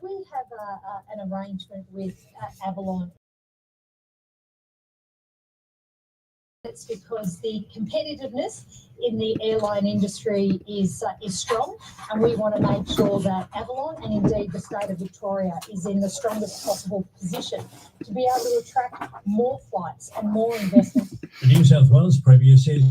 we have an arrangement with Avalon. It's because the competitiveness in the airline industry is strong, and we want to make sure that Avalon and indeed the state of Victoria is in the strongest possible position to be able to attract more flights and more investment. The New South Wales Premier says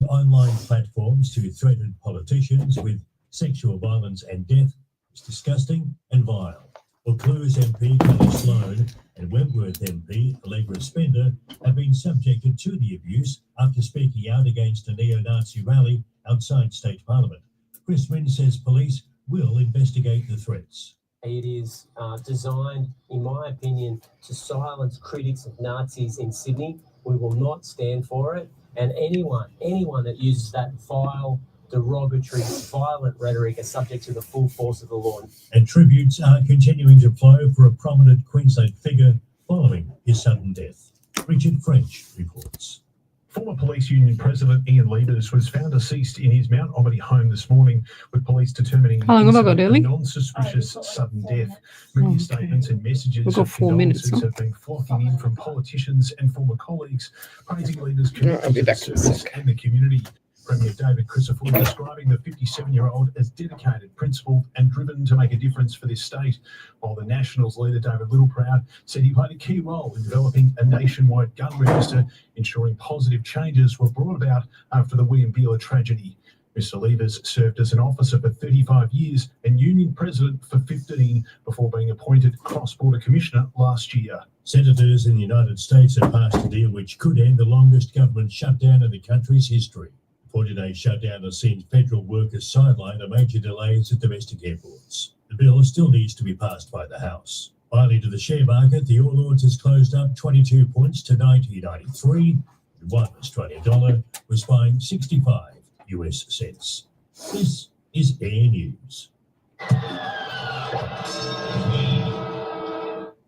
online platforms to threaten politicians with sexual violence and death is disgusting and vile. Vaucluse MP Kelly Sloan and Wentworth MP Allegra Spender have been subjected to the abuse after speaking out against a neo-Nazi rally outside State Parliament. Chris Wynn says police will investigate the threats. It is designed, in my opinion, to silence critics of Nazis in Sydney. We will not stand for it. And anyone that uses that vile, derogatory, violent rhetoric is subject to the full force of the law. And tributes are continuing to flow for a prominent Queensland figure following his sudden death. Richard French reports. Former Police Union President Ian Liebers was found deceased in his Mount Omany home this morning, with police determining a non-suspicious sudden death. Media statements and messages of condolences have been flocking in from politicians and former colleagues, praising Liebers' commitment to the service and the community. Premier David Crisafulli describing the 57-year-old as dedicated, principled and driven to make a difference for this state, while the Nationals leader David Littleproud said he played a key role in developing a nationwide gun register, ensuring positive changes were brought about after the William Beeler tragedy. Mr. Liebers served as an officer for 35 years and union president for 15 before being appointed cross-border commissioner last year. Senators in the United States have passed a deal which could end the longest government shutdown in the country's history. 40-day shutdown has seen federal workers sideline a major delays at domestic airports. The bill still needs to be passed by the House. Finally, to the share market, the All Ords has closed up 22 points to 19.93. One Australian dollar was buying 65 US cents. This is Air News.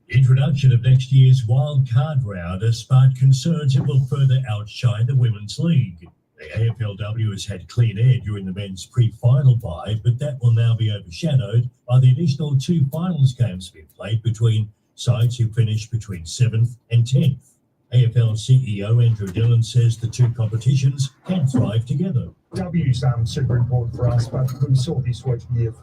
Introduction of next year's wild card round has sparked concerns it will further outshine the Women's League. The AFLW has had clean air during the men's pre-final bye, but that will now be overshadowed by the additional two finals games being played between sides who finished between 7th and 10th. AFL CEO Andrew Dillon says the two competitions can thrive together. W's super important for us, but we saw this week with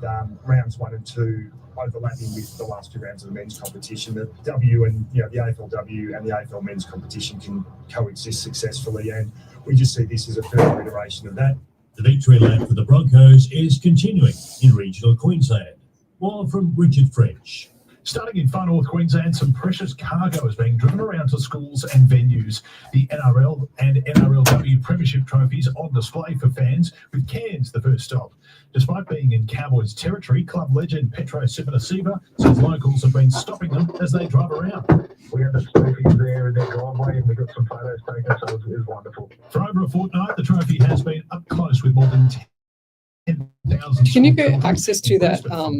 rounds 1 and 2 overlapping with the last two rounds of the men's competition. The W and the AFLW and the AFL men's competition can coexist successfully, and we just see this as a further iteration of that. The victory lap for the Broncos is continuing in regional Queensland. More from Richard French. Starting in far north Queensland, some precious cargo is being driven around to schools and venues. The NRL and NRLW Premiership trophies on display for fans, with Cairns the first stop. Despite being in Cowboys territory, club legend Petro Civoniceva says locals have been stopping them as they drive around. We had the trophies there in their driveway, and we got some photos taken, so it was wonderful. For over a fortnight, the trophy has been up close with more than 10,000. Can you get access to that on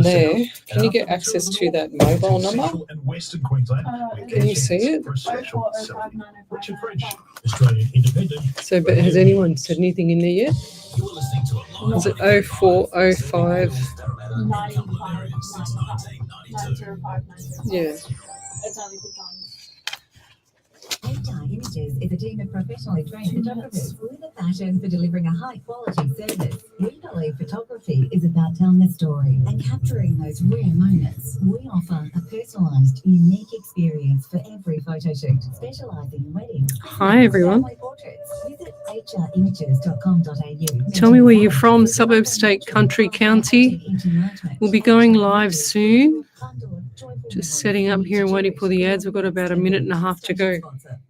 there? Can you get access to that mobile number? Can you see it? Australian Independent. So, but has anyone said anything in there yet? Is it 0405? Yeah. Images is a team of professionally trained photographers with a passion for delivering a high-quality service. We believe photography is about telling a story and capturing those rare moments. We offer a personalised, unique experience for every photo shoot, specialising in weddings. Hi, everyone. Visit hrimages.com.au. Tell me where you're from, suburb, state, country, county. We'll be going live soon. Just setting up here and waiting for the ads. We've got about a minute and a half to go.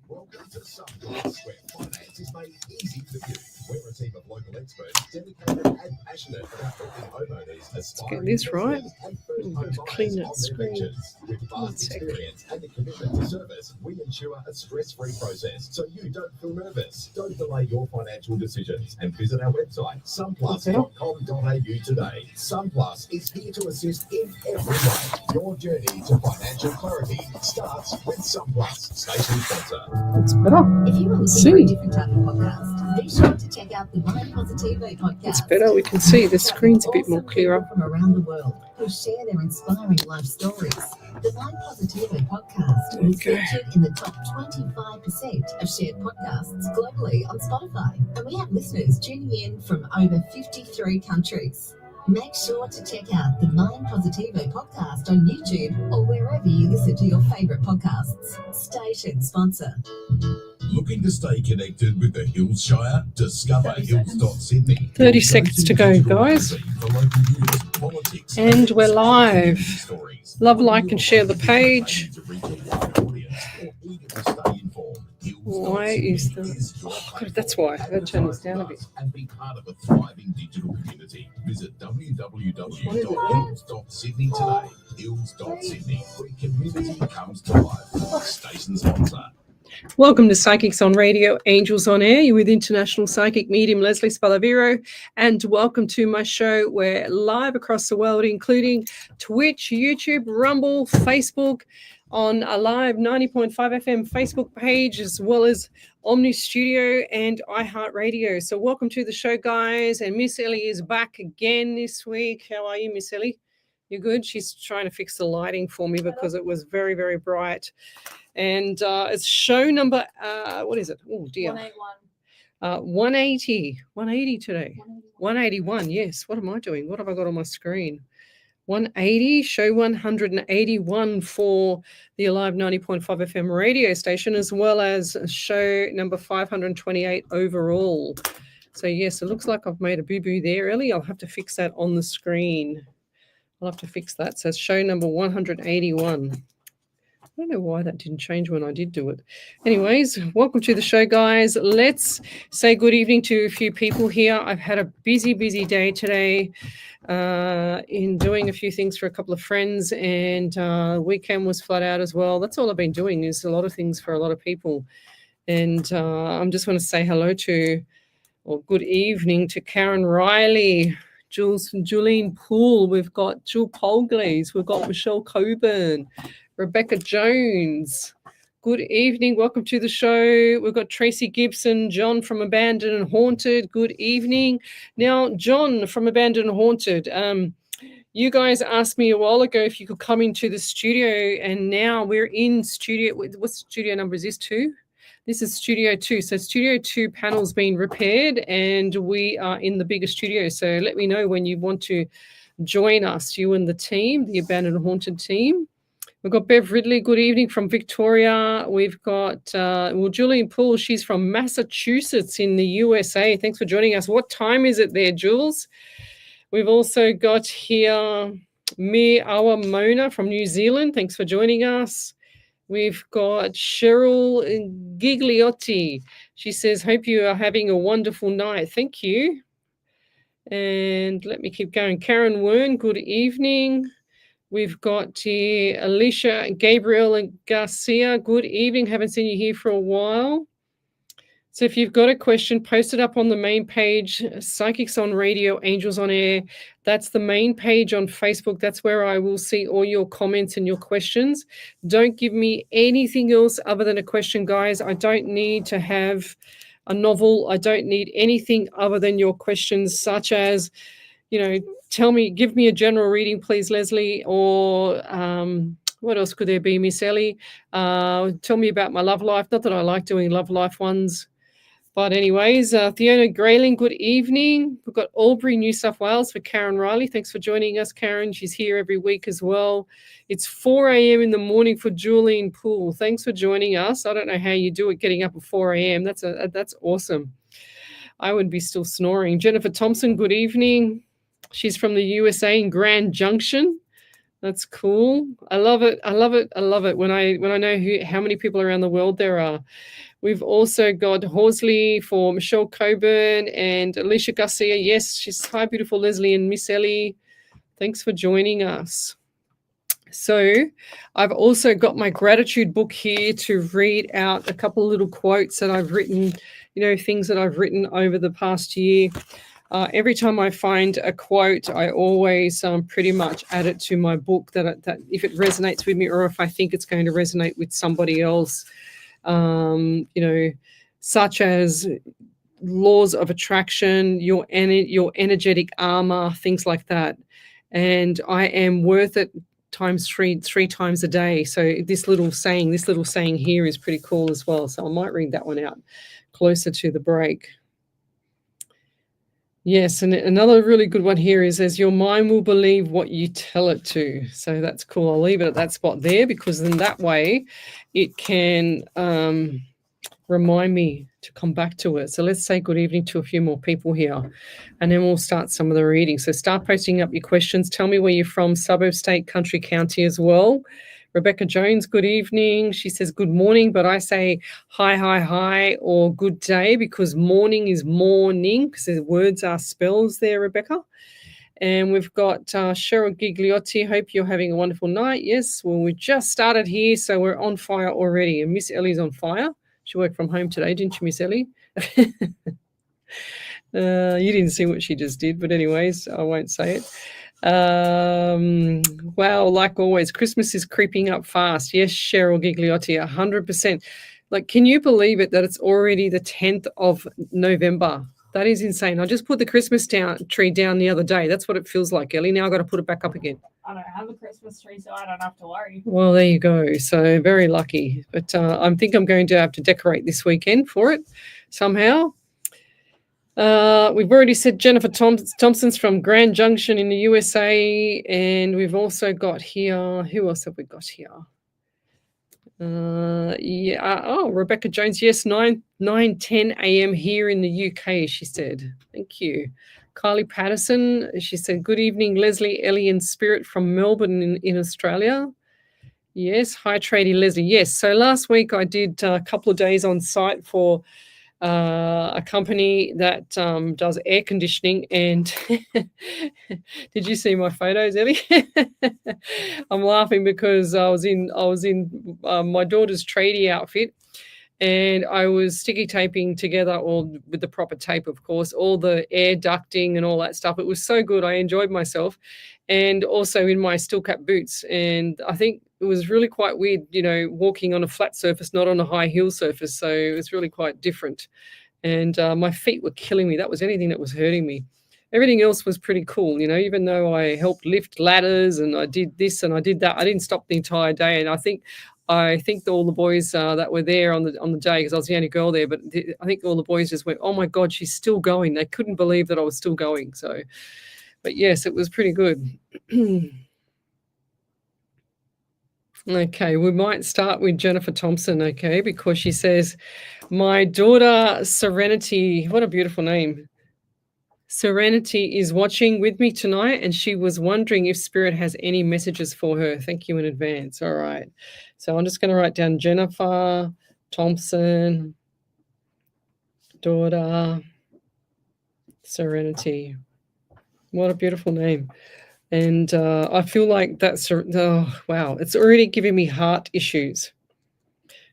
Welcome to Sunplus, where finance is made easy for you. We're a team of local experts dedicated and passionate about helping homeowners aspire Let's get this right. to clean that screen. With vast experience and a commitment to service, we ensure a stress-free process so you don't feel nervous. Don't delay your financial decisions and visit our website, sunplus.com.au today. Sunplus is here to assist in every way. Your journey to financial clarity starts with Sunplus, station sponsor. It's better. If you are looking for a different type of podcast, Be sure to check out the Mind Positivo podcast. It's better. We can see the screen's a bit more clearer. From around the world who share their inspiring life stories. The Mind Positivo podcast is featured in the top 25% of shared podcasts globally on Spotify. And we have listeners tuning in from over 53 countries. Make sure to check out the Mind Positivo podcast on YouTube or wherever you listen to your favourite podcasts. Station sponsor. Looking to stay connected with the Hills Shire? Discover hills.sydney. 30 seconds to go, guys. And we're live. Love, like, and share the page. Why is the... Oh, God, that's why. I gotta turn this down a bit. And be part of a thriving digital community. Visit www.hills.sydney today. Hills.sydney, where community comes to life. Station sponsor. Welcome to Psychics on Radio, Angels on Air. You're with international psychic medium Lesley Spaliviero, and welcome to my show. We're live across the world, including Twitch, YouTube, Rumble, Facebook, on a live 90.5 FM Facebook page, as well as Omni Studio and iHeartRadio. So welcome to the show, guys. And Miss Ellie is back again this week. How are you, Miss Ellie? You good? She's trying to fix the lighting for me because it was very, very bright. And it's show number, what is it? Oh, dear. 180 today. 181, yes. What am I doing? What have I got on my screen? 180, show 181 for the Alive 90.5 FM radio station, as well as show number 528 overall. So, yes, it looks like I've made a boo-boo there, Ellie. I'll have to fix that on the screen. I'll have to fix that. So, it's show number 181. I don't know why that didn't change when I did do it. Anyways, welcome to the show, guys. Let's say good evening to a few people here. I've had a busy day today in doing a few things for a couple of friends, and weekend was flat out as well. That's all I've been doing, is a lot of things for a lot of people. And I'm just want to say hello to, or good evening to Karen Riley, Julene Poole. We've got Jill Polglaze. We've got Michelle Coburn. Rebecca Jones, good evening. Welcome to the show. We've got Tracy Gibson, John from Abandoned and Haunted. Good evening. Now, John from Abandoned and Haunted, you guys asked me a while ago if you could come into the studio, and now we're in studio. What's studio number? Is this 2? This is Studio 2. So Studio 2 panel's been repaired, and we are in the bigger studio. So let me know when you want to join us, you and the team, the Abandoned and Haunted team. We've got Bev Ridley, good evening from Victoria. We've got, Julian Poole, she's from Massachusetts in the USA. Thanks for joining us. What time is it there, Jules? We've also got here Mir Awamona from New Zealand. Thanks for joining us. We've got Cheryl Gigliotti. She says, hope you are having a wonderful night. Thank you. And let me keep going. Karen Wern, good evening. We've got here Alicia, Gabriel, and Garcia. Good evening. Haven't seen you here for a while. So if you've got a question, post it up on the main page, Psychics on Radio, Angels on Air. That's the main page on Facebook. That's where I will see all your comments and your questions. Don't give me anything else other than a question, guys. I don't need to have a novel. I don't need anything other than your questions, such as, give me a general reading, please, Lesley, or what else could there be, Miss Ellie? Tell me about my love life. Not that I like doing love life ones. But anyways, Fiona Grayling, good evening. We've got Albury, New South Wales for Karen Riley. Thanks for joining us, Karen. She's here every week as well. It's 4 a.m. in the morning for Julian Poole. Thanks for joining us. I don't know how you do it getting up at 4 a.m. That's awesome. I would be still snoring. Jennifer Thompson, good evening. She's from the USA in Grand Junction. That's cool. I love it. I love it. I love it when I know how many people around the world there are. We've also got Horsley for Michelle Coburn and Alicia Garcia. Yes, she's hi, beautiful Lesley and Miss Ellie. Thanks for joining us. So I've also got my gratitude book here to read out a couple of little quotes that I've written, things that I've written over the past year. Every time I find a quote, I always pretty much add it to my book that if it resonates with me or if I think it's going to resonate with somebody else, such as laws of attraction, your energetic armor, things like that. And I am worth it times three times a day. So this little saying here is pretty cool as well. So I might read that one out closer to the break. Yes, and another really good one here is, as your mind will believe what you tell it to. So that's cool. I'll leave it at that spot there, because then that way it can remind me to come back to it. So let's say good evening to a few more people here, and then we'll start some of the reading. So start posting up your questions. Tell me where you're from, suburb, state, country, county as well. Rebecca Jones, good evening. She says good morning, but I say hi, or good day, because morning is morning, because the words are spells there, Rebecca. And we've got Cheryl Gigliotti. Hope you're having a wonderful night. Yes, well, we just started here, so we're on fire already. And Miss Ellie's on fire. She worked from home today, didn't you, Miss Ellie? You didn't see what she just did, but anyways, I won't say it. Wow, like always, Christmas is creeping up fast. Yes, Cheryl Gigliotti, 100%. Like, can you believe it that it's already the 10th of November? That is insane. I just put the Christmas tree down the other day. That's what it feels like, Ellie. Now I've got to put it back up again. I don't have a Christmas tree, so I don't have to worry. Well, there you go. So very lucky. But I think I'm going to have to decorate this weekend for it somehow. We've already said Jennifer Thompson's from Grand Junction in the USA. And we've also got here, who else have we got here? Rebecca Jones. Yes, 9:10 a.m. here in the UK, she said. Thank you. Kylie Patterson, she said, good evening, Leslie, Ellie, and Spirit from Melbourne in Australia. Yes, hi, Tradie Leslie. Yes, so last week I did a couple of days on site for a company that does air conditioning. And did you see my photos, Ellie? I'm laughing because I was in my daughter's tradie outfit. And I was sticky taping together, all with the proper tape, of course, all the air ducting and all that stuff. It was so good. I enjoyed myself. And also in my steel cap boots. And I think it was really quite weird, walking on a flat surface, not on a high heel surface. So it was really quite different. And my feet were killing me. That was anything that was hurting me. Everything else was pretty cool, even though I helped lift ladders and I did this and I did that. I didn't stop the entire day. And I think all the boys that were there on the day, because I was the only girl there, but I think all the boys just went, oh my God, she's still going. They couldn't believe that I was still going. So, but yes, it was pretty good. Okay, we might start with Jennifer Thompson, okay, because she says, my daughter Serenity, what a beautiful name. Serenity is watching with me tonight, and she was wondering if Spirit has any messages for her. Thank you in advance. All right. So I'm just going to write down Jennifer Thompson, daughter Serenity. What a beautiful name. And I feel like that's, wow, it's already giving me heart issues.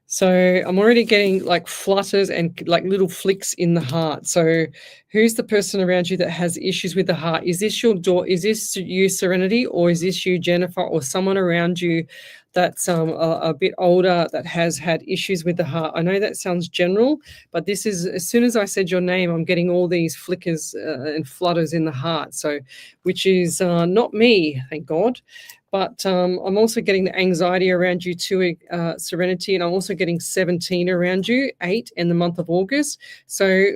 So I'm already getting like flutters and like little flicks in the heart. So who's the person around you that has issues with the heart? Is this your daughter? Is this you, Serenity, or is this you, Jennifer, or someone around you that's a bit older that has had issues with the heart? I know that sounds general, but this is, as soon as I said your name, I'm getting all these flickers and flutters in the heart. So, which is not me, thank God. But I'm also getting the anxiety around you too, Serenity, and I'm also getting 17 around you, 8 in the month of August. So,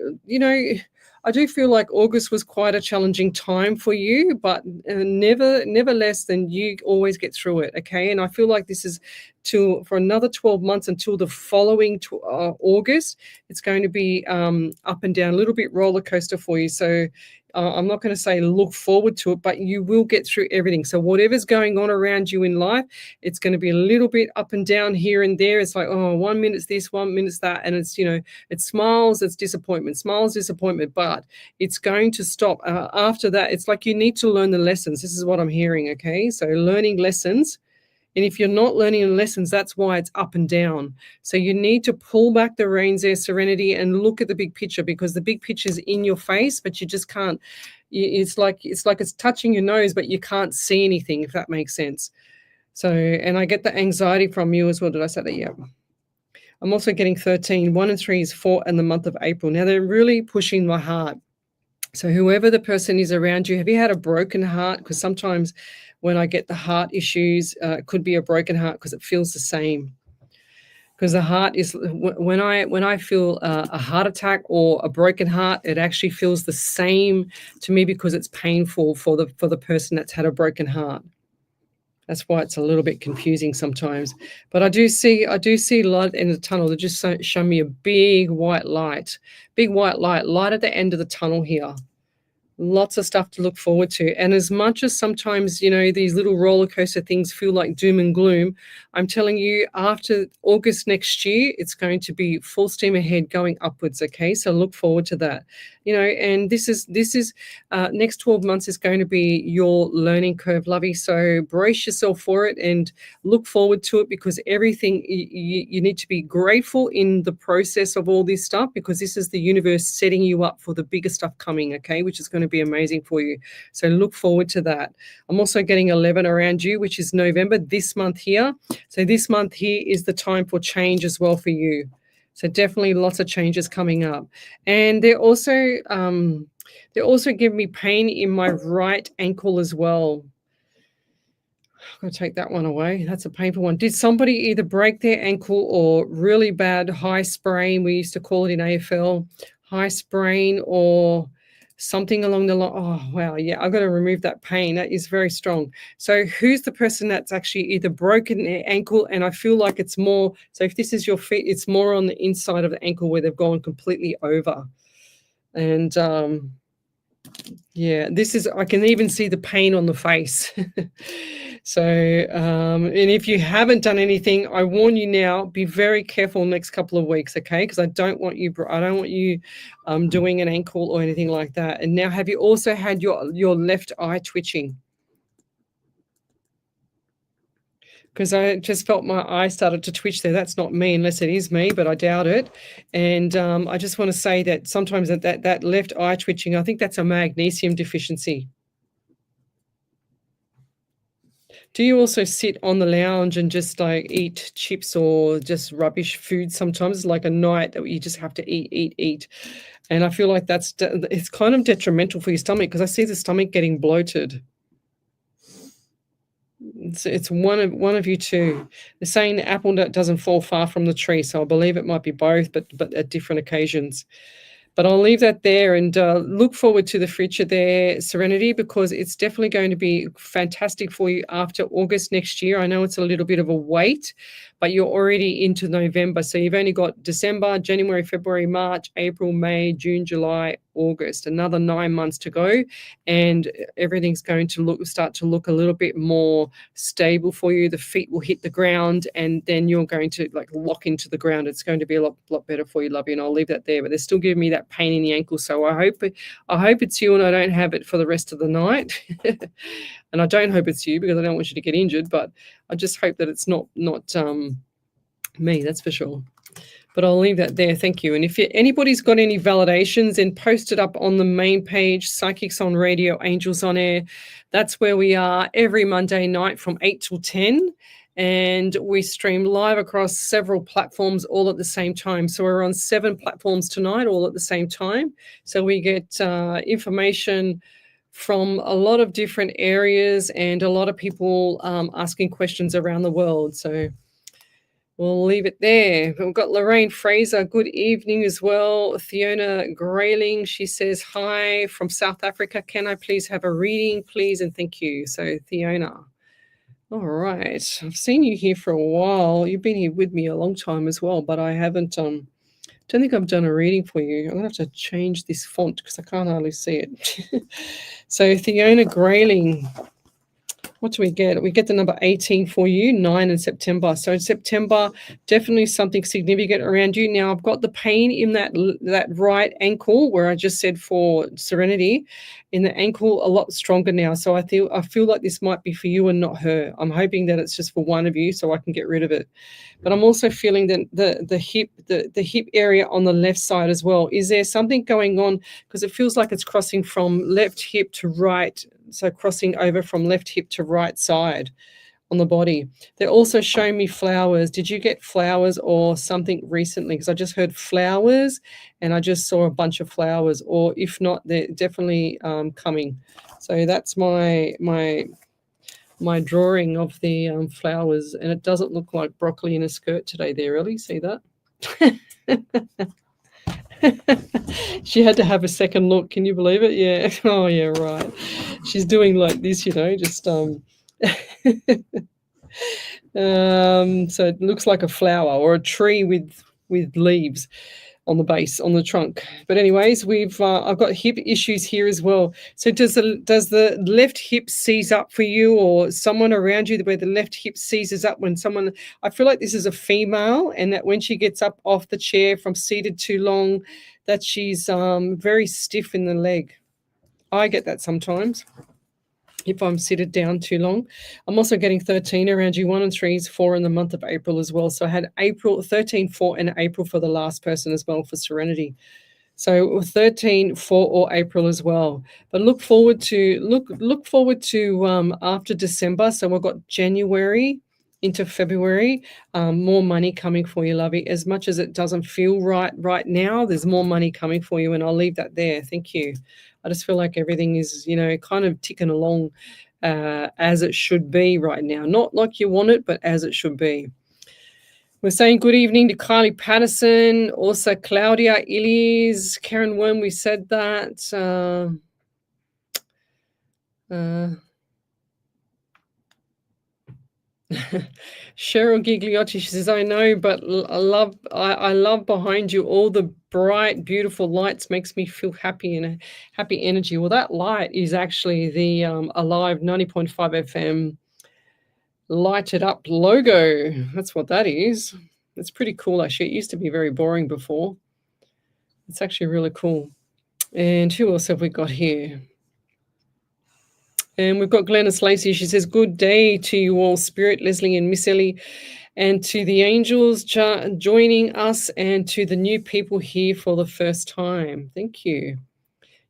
I do feel like August was quite a challenging time for you, but never less than you always get through it, okay? And I feel like this is for another 12 months until the following August. It's going to be up and down, a little bit roller coaster for you. So I'm not going to say look forward to it, but you will get through everything. So whatever's going on around you in life, it's going to be a little bit up and down here and there. It's like, 1 minute's this, 1 minute's that. And it's, it's smiles, it's disappointment, smiles, disappointment, but it's going to stop. After that, it's like you need to learn the lessons. This is what I'm hearing, okay? So learning lessons. And if you're not learning the lessons, that's why it's up and down. So you need to pull back the reins there, Serenity, and look at the big picture, because the big picture is in your face, but you just can't. It's like it's touching your nose, but you can't see anything, if that makes sense. So, and I get the anxiety from you as well. Did I say that? Yeah. I'm also getting 13. 1 and 3 is 4 in the month of April. Now, they're really pushing my heart. So whoever the person is around you, have you had a broken heart? Because sometimes when I get the heart issues, it could be a broken heart because it feels the same. Because the heart is, when I feel a heart attack or a broken heart, it actually feels the same to me because it's painful for the person that's had a broken heart. That's why it's a little bit confusing sometimes. But I do see light in the tunnel. They just show me a big white light at the end of the tunnel here. Lots of stuff to look forward to. And as much as sometimes, these little roller coaster things feel like doom and gloom, I'm telling you, after August next year, it's going to be full steam ahead going upwards. Okay. So look forward to that, and this is next 12 months is going to be your learning curve, lovey. So brace yourself for it and look forward to it, because everything you need to be grateful in the process of all this stuff, because this is the universe setting you up for the bigger stuff coming. Okay. Which is going to be amazing for you. So look forward to that. I'm also getting 11 around you, which is November, this month here. So this month here is the time for change as well for you. So definitely lots of changes coming up. And they're also giving me pain in my right ankle as well. I'm going to take that one away. That's a painful one. Did somebody either break their ankle or really bad high sprain? We used to call it in AFL, high sprain, or something along the line. Oh, wow. Yeah, I've got to remove that pain. That is very strong. So who's the person that's actually either broken their ankle? And I feel like it's more, so if this is your feet, it's more on the inside of the ankle where they've gone completely over. And yeah, I can even see the pain on the face. So, and if you haven't done anything, I warn you now, be very careful next couple of weeks, okay? Because I don't want you doing an ankle or anything like that. And now, have you also had your left eye twitching? Because I just felt my eye started to twitch there. That's not me, unless it is me, but I doubt it. And I just want to say that sometimes that left eye twitching, I think that's a magnesium deficiency. Do you also sit on the lounge and just like eat chips or just rubbish food sometimes, like a night that you just have to eat? And I feel like it's kind of detrimental for your stomach, because I see the stomach getting bloated. It's one of you two. They're saying the apple doesn't fall far from the tree, so I believe it might be both, but at different occasions. But I'll leave that there and look forward to the future there, Serenity, because it's definitely going to be fantastic for you after August next year. I know it's a little bit of a wait, but you're already into November. So you've only got December, January, February, March, April, May, June, July, August, another 9 months to go. And everything's going to start to look a little bit more stable for you. The feet will hit the ground, and then you're going to like lock into the ground. It's going to be a lot better for you, lovey. And I'll leave that there, but they're still giving me that pain in the ankle. So I hope it's you and I don't have it for the rest of the night. And I don't hope it's you, because I don't want you to get injured, but I just hope that it's not me, that's for sure. But I'll leave that there. Thank you. And if anybody's got any validations, then post it up on the main page, Psychics on Radio, Angels on Air. That's where we are every Monday night from 8 till 10. And we stream live across several platforms all at the same time. So we're on 7 platforms tonight, all at the same time. So we get information from a lot of different areas and a lot of people asking questions around the world. So we'll leave it there. We've got Lorraine Fraser. Good evening as well. Fiona Grayling, she says, hi from South Africa. Can I please have a reading, please? And thank you. So Fiona. All right. I've seen you here for a while. You've been here with me a long time as well, but I haven't, don't think I've done a reading for you. I'm going to have to change this font because I can't hardly see it. So Fiona Grayling. What do we get? We get the number 18 for you, 9 in September. So in September, definitely something significant around you. Now, I've got the pain in that right ankle where I just said for Serenity, in the ankle a lot stronger now. So I feel like this might be for you and not her. I'm hoping that it's just for one of you so I can get rid of it. But I'm also feeling that the hip area on the left side as well. Is there something going on? Because it feels like it's crossing from left hip to right. So crossing over from left hip to right side. on the body. They're also showing me flowers. Did you get flowers or something recently? Because I just heard flowers and I just saw a bunch of flowers, or if not, they're definitely coming. So that's my drawing of the flowers, and it doesn't look like broccoli in a skirt today there, Ellie. See that? She had to have a second look. Can you believe it? Yeah. Oh, yeah, right. She's doing like this, just so it looks like a flower or a tree with leaves on the base, on the trunk. But anyways, I've got hip issues here as well. So does the left hip seize up for you, or someone around you where the left hip seizes up when someone? I feel like this is a female, and that when she gets up off the chair from seated too long, that she's very stiff in the leg. I get that sometimes if I'm seated down too long. I'm also getting 13 around you. 1 and 3 is 4 in the month of April as well. So I had April 13, 4 and April for the last person as well for Serenity. So 13, 4 or April as well. But look forward to after December. So we've got January into February, more money coming for you, lovey. As much as it doesn't feel right now, there's more money coming for you, and I'll leave that there. Thank you. I just feel like everything is, kind of ticking along as it should be right now. Not like you want it, but as it should be. We're saying good evening to Kylie Patterson, also Claudia Illies, Karen Worm, we said that. Cheryl Gigliotti, she says, I know, but I love behind you. All the bright, beautiful lights makes me feel happy and a happy energy. Well, that light is actually the Alive 90.5 FM lighted up logo. That's what that is. It's pretty cool, actually. It used to be very boring before. It's actually really cool. And who else have we got here? And we've got Glennis Lacey. She says, good day to you all, Spirit, Leslie and Miss Ellie, and to the angels joining us, and to the new people here for the first time. Thank you.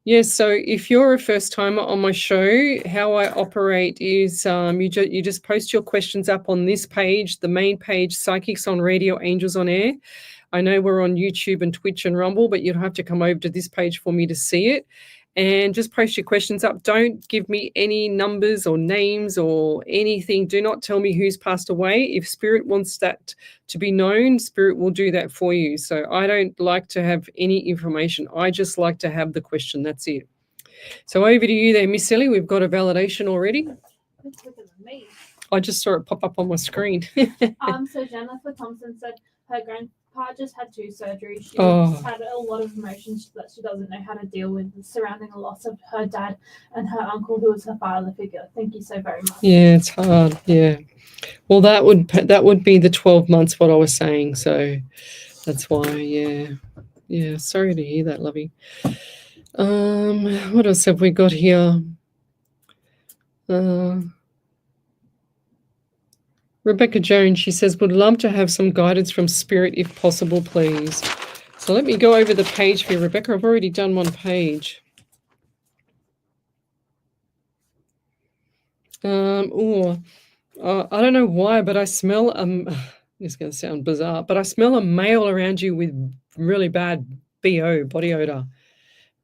Yes, so if you're a first timer on my show, how I operate is you just post your questions up on this page, the main page, Psychics on Radio, Angels on Air. I know we're on YouTube and Twitch and Rumble, but you'll have to come over to this page for me to see it. And just post your questions up. Don't give me any numbers or names or anything. Do not tell me who's passed away. If Spirit wants that to be known, Spirit will do that for you. So I don't like to have any information. I just like to have the question. That's it. So over to you there, Miss Ellie. We've got a validation already. It's quicker than me. I just saw it pop up on my screen. So Jennifer Thompson said her grandpa just had 2 surgeries. She had a lot of emotions that she doesn't know how to deal with surrounding the loss of her dad and her uncle, who was her father figure. Thank you so very much. Yeah, it's hard. Yeah. Well, that would be the 12 months what I was saying. So that's why. Yeah. Yeah. Sorry to hear that, lovey. What else have we got here? Rebecca Jones, she says, would love to have some guidance from Spirit if possible, please. So let me go over the page for you, Rebecca. I've already done one page. I don't know why, but I smell, it's going to sound bizarre, but I smell a male around you with really bad BO, body odor.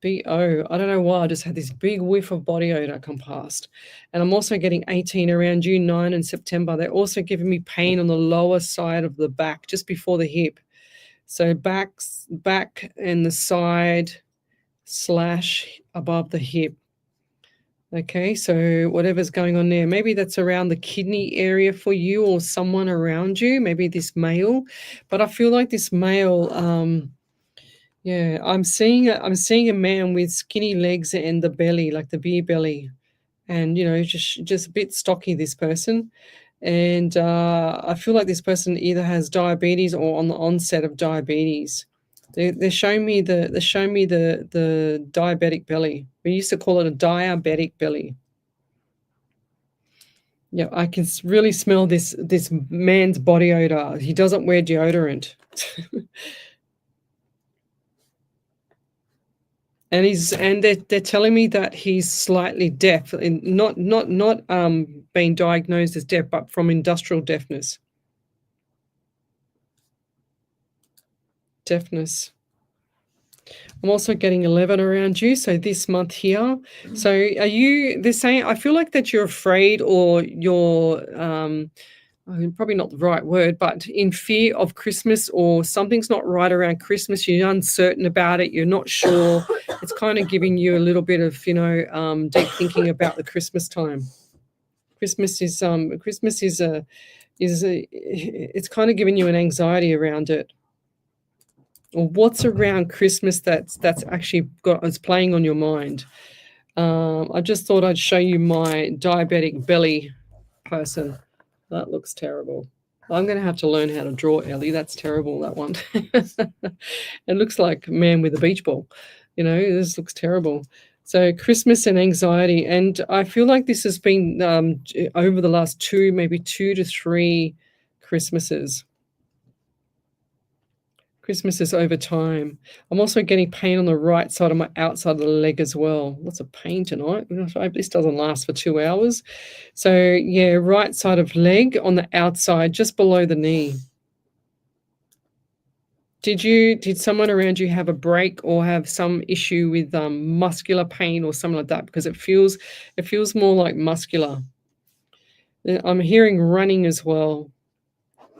BO. I don't know why. I just had this big whiff of body odor come past. And I'm also getting 18 around June 9 and September. They're also giving me pain on the lower side of the back, just before the hip. So back and the side / above the hip. Okay, so whatever's going on there, maybe that's around the kidney area for you or someone around you, maybe this male. But I feel like this male, yeah, I'm seeing a man with skinny legs and the belly, like the beer belly, and just a bit stocky, this person. And I feel like this person either has diabetes or on the onset of diabetes. They're showing me the diabetic belly. We used to call it a diabetic belly. Yeah, I can really smell this man's body odor. He doesn't wear deodorant. and they're telling me that he's slightly deaf, and not being diagnosed as deaf, but from industrial deafness. I'm also getting 11 around you, so this month here. So are you? They're saying I feel like that you're afraid, or you're probably not the right word, but in fear of Christmas, or something's not right around Christmas. You're uncertain about it. You're not sure. It's kind of giving you a little bit of, deep thinking about the Christmas time. Christmas is it's kind of giving you an anxiety around it, or what's around Christmas that's actually it's playing on your mind. I just thought I'd show you my diabetic belly person. That looks terrible. I'm going to have to learn how to draw, Ellie. That's terrible, that one. It looks like a man with a beach ball. This looks terrible. So Christmas and anxiety. And I feel like this has been over the last maybe 2 to 3 Christmases. Christmas is over time. I'm also getting pain on the right side of my outside of the leg as well. Lots of pain tonight. I hope this doesn't last for 2 hours. So, yeah, right side of leg on the outside, just below the knee. Did someone around you have a break or have some issue with muscular pain or something like that? Because it feels more like muscular. I'm hearing running as well.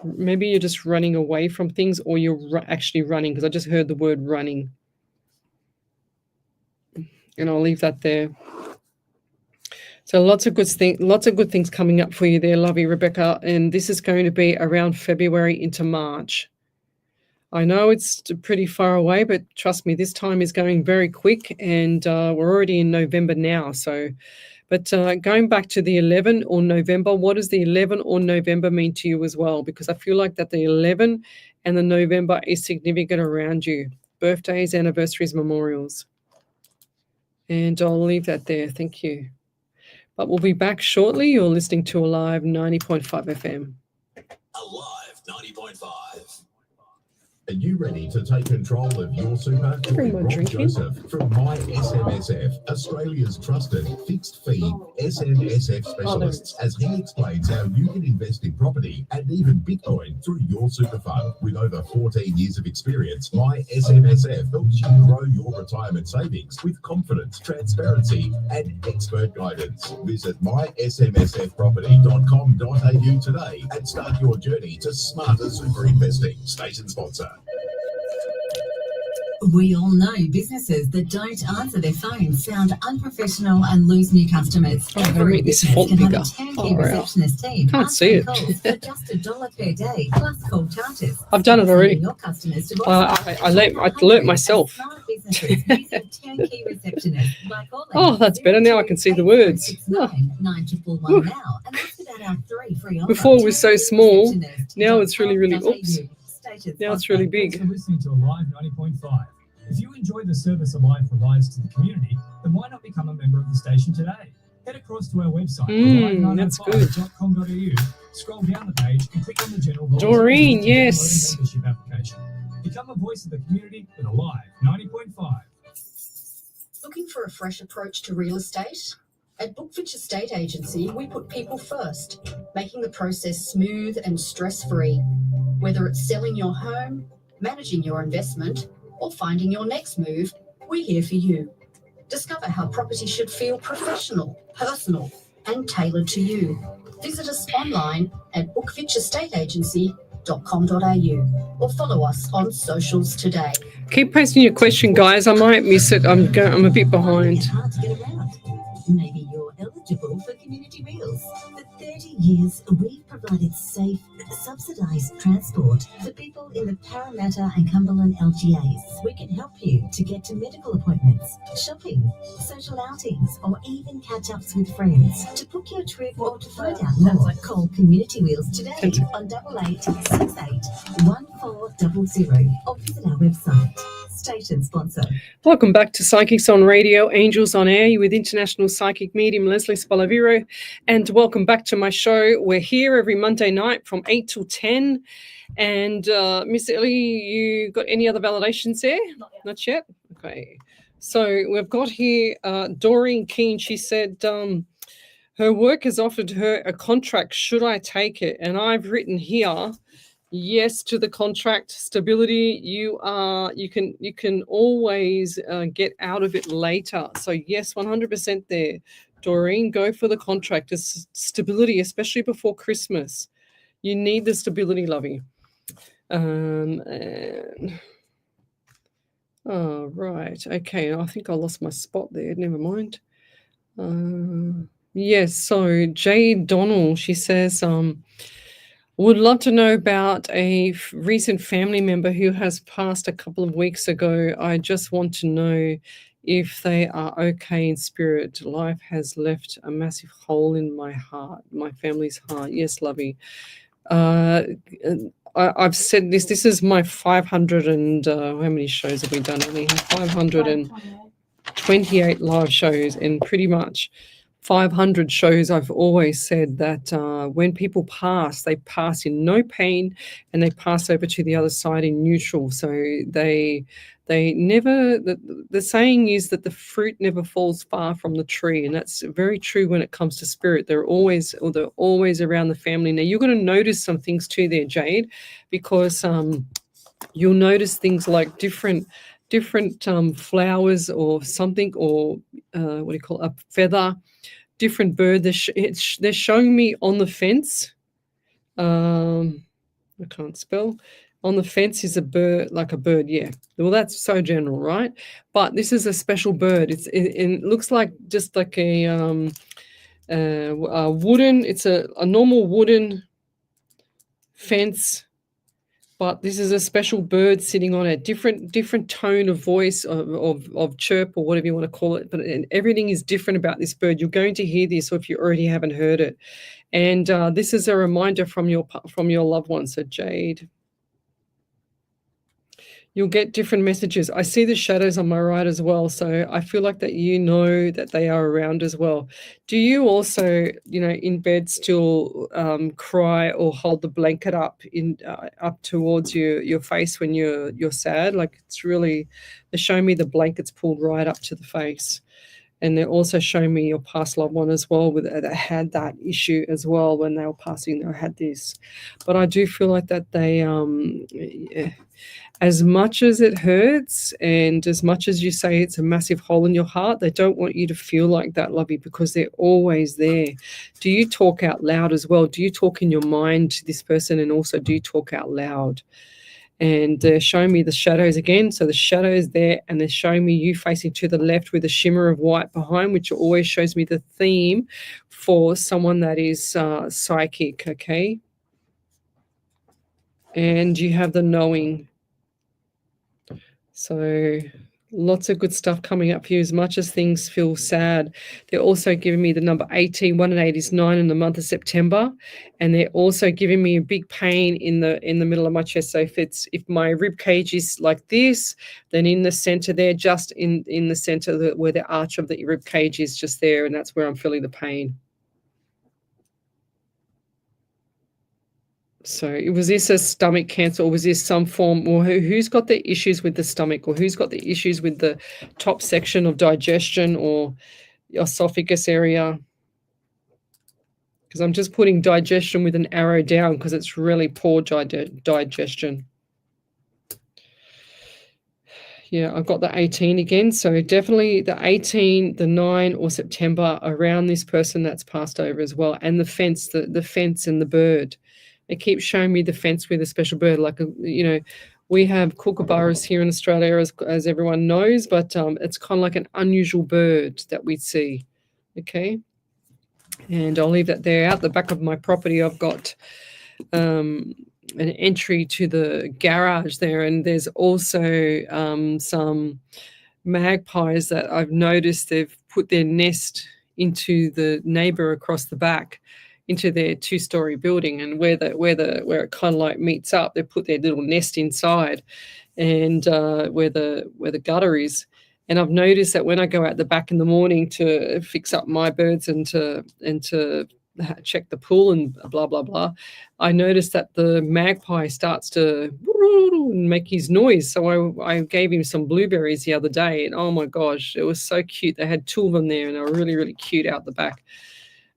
Maybe you're just running away from things, or you're actually running, because I just heard the word running. And I'll leave that there. So lots of good things coming up for you there, lovey Rebecca. And this is going to be around February into March. I know it's pretty far away, but trust me, this time is going very quick, and we're already in November now. But going back to the 11 or November, what does the 11 or November mean to you as well? Because I feel like that the 11 and the November is significant around you. Birthdays, anniversaries, memorials. And I'll leave that there. Thank you. But we'll be back shortly. You're listening to Alive 90.5 FM. Alive 90.5. Are you ready to take control of your super? Bring my drink in. Joseph from My SMSF, Australia's trusted fixed fee SMSF specialists, as he explains how you can invest in property and even Bitcoin through your super fund. With over 14 years of experience, My SMSF helps you grow your retirement savings with confidence, transparency, and expert guidance. Visit mysmsfproperty.com.au today and start your journey to smarter super investing. Station sponsor. We all know businesses that don't answer their phones sound unprofessional and lose new customers. I'm going to make this font bigger. Turnkey receptionist team. Can't see it. Calls for just $1 per day plus call charges. I've done it already. Your customers to I learnt myself. Smart businesses using turnkey receptionists like all Oh, that's better. Now I can see the words. Oh. 911 now, and that's about our 3 free offers. Before it was so small. Now it's really, oops. Now it's really big. Thanks for listening to Alive 90.5. If you enjoy the service Alive provides to the community, then why not become a member of the station today? Head across to our website, alive905.com.au, scroll down the page and click on the general Doreen, yes. membership application. Become a voice of the community with Alive 90.5. Looking for a fresh approach to real estate? At Bookfitch Estate Agency, we put people first, making the process smooth and stress-free. Whether it's selling your home, managing your investment, or finding your next move, we're here for you. Discover how property should feel professional, personal, and tailored to you. Visit us online at bookfitchestateagency.com.au or follow us on socials today. Keep posting your question, guys. I might miss it. I'm a bit behind. It's hard to get around. Maybe you're eligible for community meals. For 30 years, we've provided safe, subsidised transport for people in the Parramatta and Cumberland LGAs. We can help you to get to medical appointments, shopping, social outings, or even catch-ups with friends. To book your trip or to find out more, call Community Wheels today on 8868 1400 or visit our website. Station sponsor. Welcome back to Psychics on Radio, Angels on Air. You're with international psychic medium Lesley Spaliviero, and welcome back to my show. We're here every Monday night from 8 till 10. And Miss Ellie, you got any other validations there? Not yet. Not yet? Okay. So we've got here Doreen Keane. She said her work has offered her a contract. Should I take it? And I've written here, yes to the contract. Stability. You can always get out of it later. So yes, 100% there. Doreen, go for the contract. It's stability, especially before Christmas. You need the stability, lovey. And oh, right. Okay. I think I lost my spot there. Never mind. Yes. So Jade Donnell, she says, would love to know about a recent family member who has passed a couple of weeks ago. I just want to know if they are okay in spirit. Life has left a massive hole in my heart, my family's heart. Yes, lovey. I've said this. This is my 500 and how many shows have we done? 528 live shows, and pretty much 500 shows. I've always said that when people pass, they pass in no pain, and they pass over to the other side in neutral. So they never. The saying is that the fruit never falls far from the tree, and that's very true when it comes to spirit. They're always around the family. Now you're going to notice some things too there, Jade, because you'll notice things like different flowers or something, or what do you call it, a feather, different bird. They're showing me on the fence. I can't spell. On the fence is a bird, like a bird. Yeah. Well, that's so general, right? But this is a special bird. It looks like just like a wooden. It's a normal wooden fence. But this is a special bird sitting on a different tone of voice, of chirp, or whatever you want to call it. But everything is different about this bird. You're going to hear this, or if you already haven't heard it. And this is a reminder from your loved one. So Jade, you'll get different messages. I see the shadows on my right as well. So I feel like that you know that they are around as well. Do you also, in bed still cry or hold the blanket up towards your face when you're sad? Like they're showing me the blanket's pulled right up to the face. And they're also showing me your past loved one as well that had that issue as well when they were passing. They had this. But I do feel like that they, as much as it hurts and as much as you say it's a massive hole in your heart, they don't want you to feel like that, lovey, because they're always there. Do you talk out loud as well? Do you talk in your mind to this person, and also do you talk out loud? And they're showing me the shadows again. So the shadows there, and they're showing me you facing to the left with a shimmer of white behind, which always shows me the theme for someone that is psychic, okay? And you have the knowing. So lots of good stuff coming up for you, as much as things feel sad. They're also giving me the number 18. 1 and 8 is 9 in the month of September. And they're also giving me a big pain in the middle of my chest. So if my rib cage is like this, then in the center there, just in the center where the arch of the rib cage is just there, and that's where I'm feeling the pain. So was this a stomach cancer, or was this some form, or who's got the issues with the stomach, or who's got the issues with the top section of digestion or esophagus area? Because I'm just putting digestion with an arrow down because it's really poor digestion. Yeah, I've got the 18 again. So definitely the 18, the 9 or September around this person that's passed over as well. And the fence, the fence and the bird. It keeps showing me the fence with a special bird. Like, we have kookaburras here in Australia, as everyone knows, but it's kind of like an unusual bird that we see. Okay. And I'll leave that there. Out the back of my property, I've got an entry to the garage there, and there's also some magpies that I've noticed they've put their nest into the neighbor across the back, into their 2-story building, and where it kind of like meets up, they put their little nest inside, and where the gutter is. And I've noticed that when I go out the back in the morning to fix up my birds and to check the pool and blah, blah, blah, I noticed that the magpie starts to make his noise. So I gave him some blueberries the other day, and oh my gosh, it was so cute. They had 2 of them there, and they were really, really cute out the back.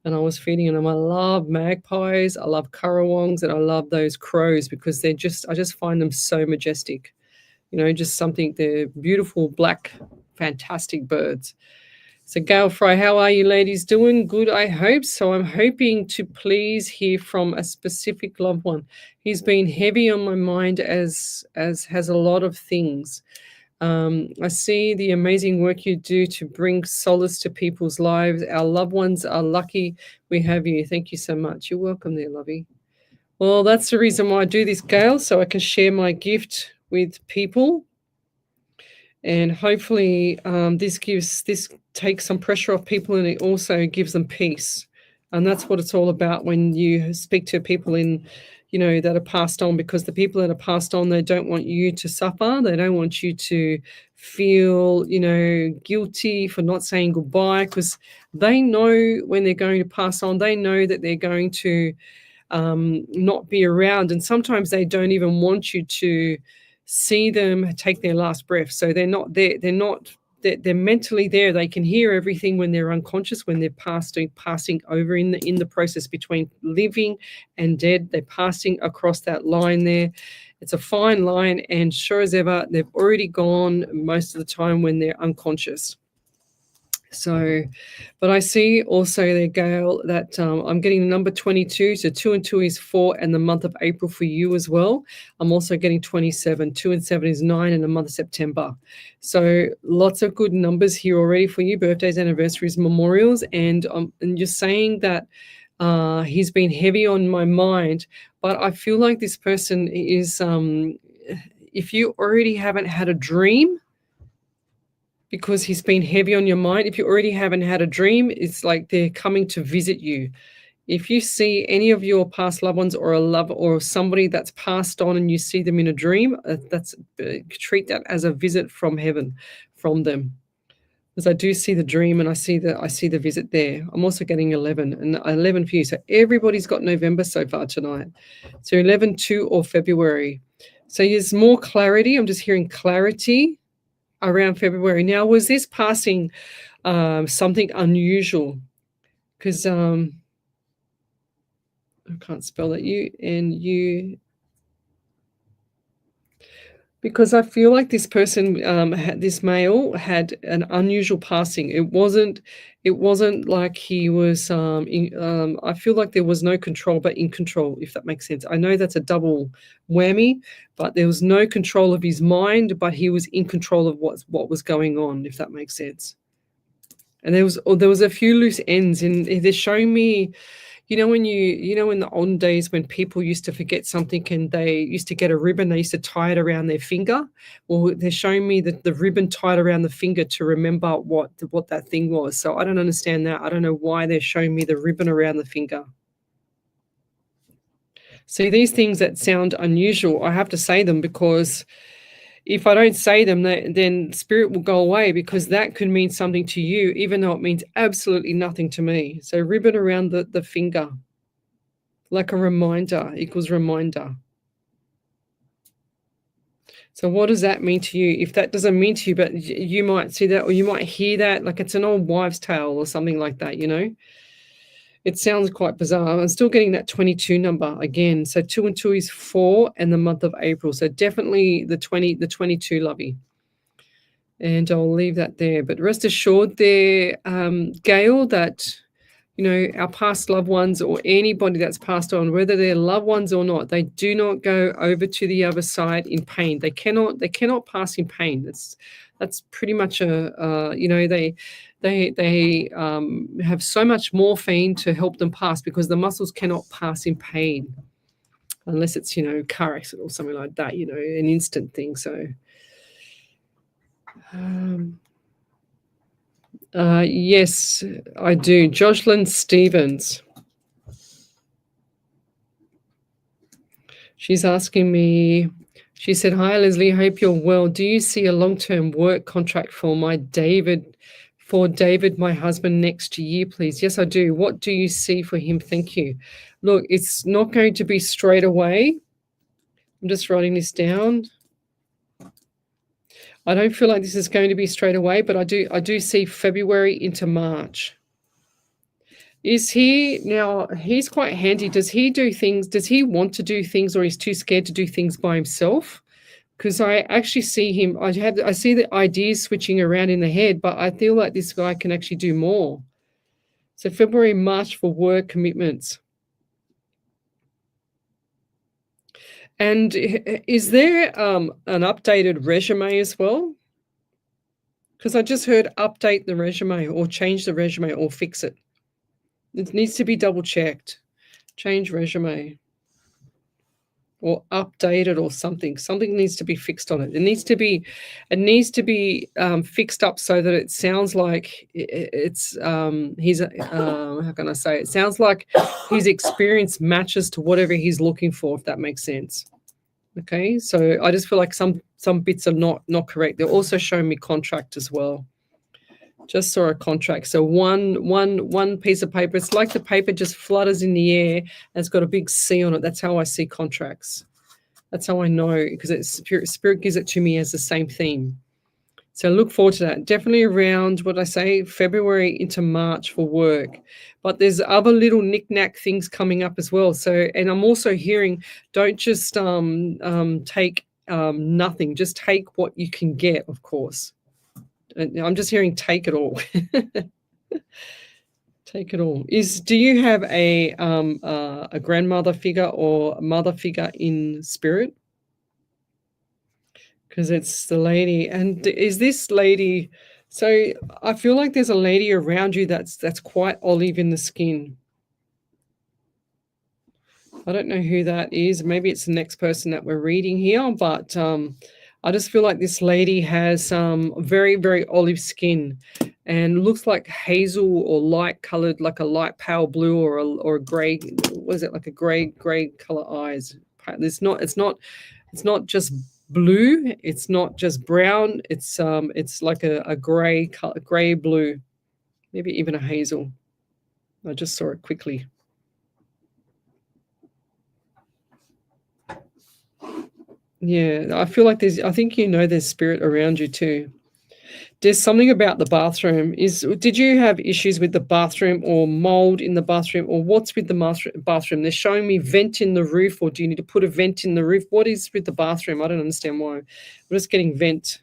And I was feeding them. I love magpies, I love currawongs, and I love those crows because I just find them so majestic. Just something, they're beautiful, black, fantastic birds. So Gail Fry, how are you ladies doing? Good, I hope so. I'm hoping to please hear from a specific loved one. He's been heavy on my mind as has a lot of things. I see the amazing work you do to bring solace to people's lives. Our loved ones are lucky we have you. Thank you so much. You're welcome there, lovey. Well, that's the reason why I do this, Gail, so I can share my gift with people. And hopefully this takes some pressure off people, and it also gives them peace. And that's what it's all about when you speak to people that are passed on, because the people that are passed on, they don't want you to suffer. They don't want you to feel, guilty for not saying goodbye, because they know when they're going to pass on, they know that they're going to not be around. And sometimes they don't even want you to see them take their last breath. So they're not there. They're mentally there. They can hear everything when they're unconscious, when they're passing over in the process between living and dead. They're passing across that line there. It's a fine line, and sure as ever, they've already gone most of the time when they're unconscious. So, but I see also there, Gail, that I'm getting the number 22. So 2 and 2 is 4, and the month of April for you as well. I'm also getting 27. 2 and 7 is 9, and the month of September. So lots of good numbers here already for you, birthdays, anniversaries, memorials. And you're saying that he's been heavy on my mind, but I feel like this person is, if you already haven't had a dream, because he's been heavy on your mind. If you already haven't had a dream, it's like they're coming to visit you. If you see any of your past loved ones or a love or somebody that's passed on and you see them in a dream, treat that as a visit from heaven, from them. Because I do see the dream and I see the visit there. I'm also getting 11 and 11 for you. So everybody's got November so far tonight. So 11, 2 or February. So there's more clarity. I'm just hearing clarity around February. Now, was this passing something unusual? Because I can't spell that. Because I feel like this person, this male, had an unusual passing. It wasn't like he was. I feel like there was no control, but in control, if that makes sense. I know that's a double whammy, but there was no control of his mind, but he was in control of what was going on, if that makes sense. And there was a few loose ends, and they're showing me. In the olden days when people used to forget something and they used to get a ribbon, they used to tie it around their finger. Well, they're showing me the ribbon tied around the finger to remember what that thing was. So I don't understand that. I don't know why they're showing me the ribbon around the finger. See, these things that sound unusual, I have to say them, because if I don't say them, then spirit will go away, because that could mean something to you, even though it means absolutely nothing to me. So ribbon around the finger, like a reminder, equals reminder. So what does that mean to you? If that doesn't mean to you, but you might see that, or you might hear that, like it's an old wives' tale or something like that, It sounds quite bizarre. I'm still getting that 22 number again. So 2 and 2 is 4, and the month of April. So definitely the 22, lovey. And I'll leave that there. But rest assured there, Gail, that, our past loved ones or anybody that's passed on, whether they're loved ones or not, they do not go over to the other side in pain. They cannot pass in pain. That's pretty much they have so much morphine to help them pass, because the muscles cannot pass in pain unless it's, car accident or something like that, an instant thing. So, yes, I do. Jocelyn Stevens. She's asking me, she said, "Hi, Lesley, hope you're well. Do you see a long-term work contract for my David for David, my husband, next year, please? Yes, I do. What do you see for him? Thank you. Look, it's not going to be straight away. I'm just writing this down. I don't feel like this is going to be straight away, but I do see February into March. Is he now? He's quite handy. Does he do things? Does he want to do things, or he's too scared to do things by himself? Because I actually see him. I see the ideas switching around in the head, but I feel like this guy can actually do more. So February, March for work commitments. And is there an updated resume as well? Because I just heard update the resume or change the resume or fix it. It needs to be double checked. Change resume or update it or something. Something needs to be fixed on it. It needs to be fixed up so that it sounds like it's he's how can I say it? It sounds like his experience matches to whatever he's looking for, if that makes sense. Okay, so I just feel like some bits are not correct. They're also showing me contract as well. Just saw a contract. So one piece of paper. It's like the paper just flutters in the air and it's got a big C on it. That's how I see contracts. That's how I know, because Spirit gives it to me as the same theme. So look forward to that. Definitely around, what I say, February into March for work. But there's other little knick-knack things coming up as well. So, and I'm also hearing, don't just take nothing. Just take what you can get, of course. And I'm just hearing take it all. Take it all. Do you have a grandmother figure or a mother figure in spirit? Because it's the lady. And is this lady? So I feel like there's a lady around you that's quite olive in the skin. I don't know who that is. Maybe it's the next person that we're reading here, but I just feel like this lady has very, very olive skin and looks like hazel or light colored, like a light pale blue or a gray. What is it? Like a gray color eyes. It's not just blue. It's not just brown. It's like a gray color, gray blue, maybe even a hazel. I just saw it quickly. Yeah, I feel like I think there's spirit around you too. There's something about the bathroom. Did you have issues with the bathroom or mold in the bathroom, or what's with the bathroom? They're showing me vent in the roof, or do you need to put a vent in the roof? What is with the bathroom? I don't understand why. I'm just getting vent.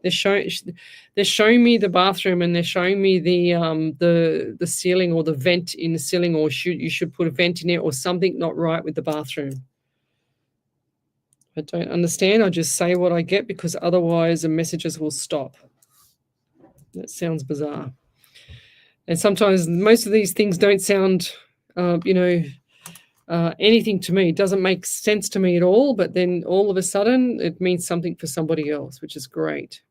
They're showing me the bathroom, and they're showing me the ceiling or the vent in the ceiling, or you should put a vent in there, or something not right with the bathroom. I don't understand. I just say what I get, because otherwise the messages will stop. That sounds bizarre. And sometimes most of these things don't sound, anything to me. It doesn't make sense to me at all, but then all of a sudden it means something for somebody else, which is great.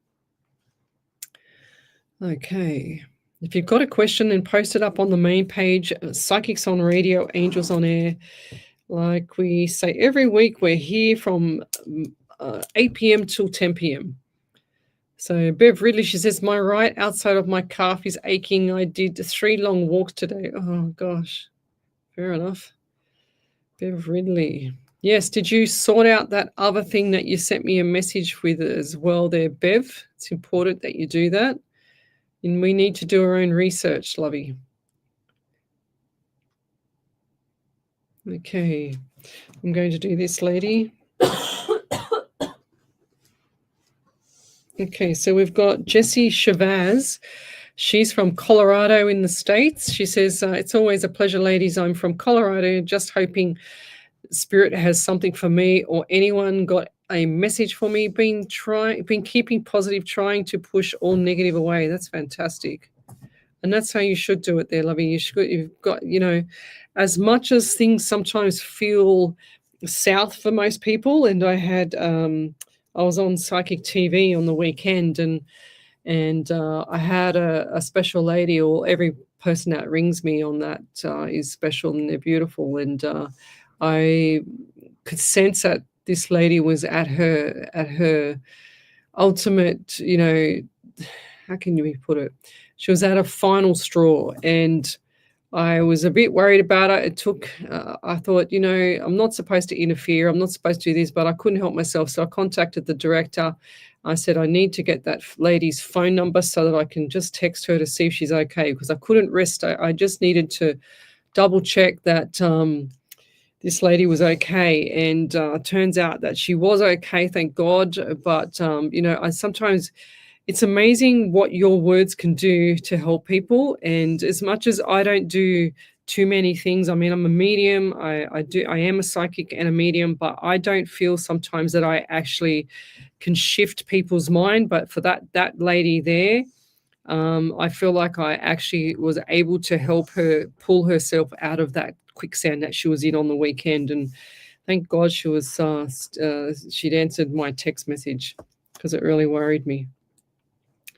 Okay. If you've got a question, then post it up on the main page, Psychics on Radio, Angels on Air. Like we say every week, we're here from 8 p.m. till 10 p.m. So Bev Ridley, she says, my right outside of my calf is aching. I did 3 long walks today. Oh, gosh. Fair enough. Bev Ridley. Yes, did you sort out that other thing that you sent me a message with as well there, Bev? It's important that you do that. And we need to do our own research, lovey. Okay, I'm going to do this, lady. Okay, so we've got Jessie Chavaz. She's from Colorado in the States. She says, it's always a pleasure, ladies. I'm from Colorado, just hoping Spirit has something for me, or anyone got a message for me. Been keeping positive, trying to push all negative away. That's fantastic. And that's how you should do it there, lovey. You've got, as much as things sometimes feel south for most people, and I was on Psychic TV on the weekend, and I had a special lady, or every person that rings me on that is special, and they're beautiful, and I could sense that this lady was at her ultimate, how can you put it? She was at a final straw, and I was a bit worried about it. It took, I thought, I'm not supposed to interfere. I'm not supposed to do this, but I couldn't help myself. So I contacted the director. I said, I need to get that lady's phone number so that I can just text her to see if she's okay, because I couldn't rest. I just needed to double check that this lady was okay. And turns out that she was okay, thank God. But, I sometimes... it's amazing what your words can do to help people. And as much as I don't do too many things, I mean, I'm a medium, I am a psychic and a medium, but I don't feel sometimes that I actually can shift people's mind. But for that lady there, I feel like I actually was able to help her pull herself out of that quicksand that she was in on the weekend. And thank God she was she'd answered my text message, because it really worried me.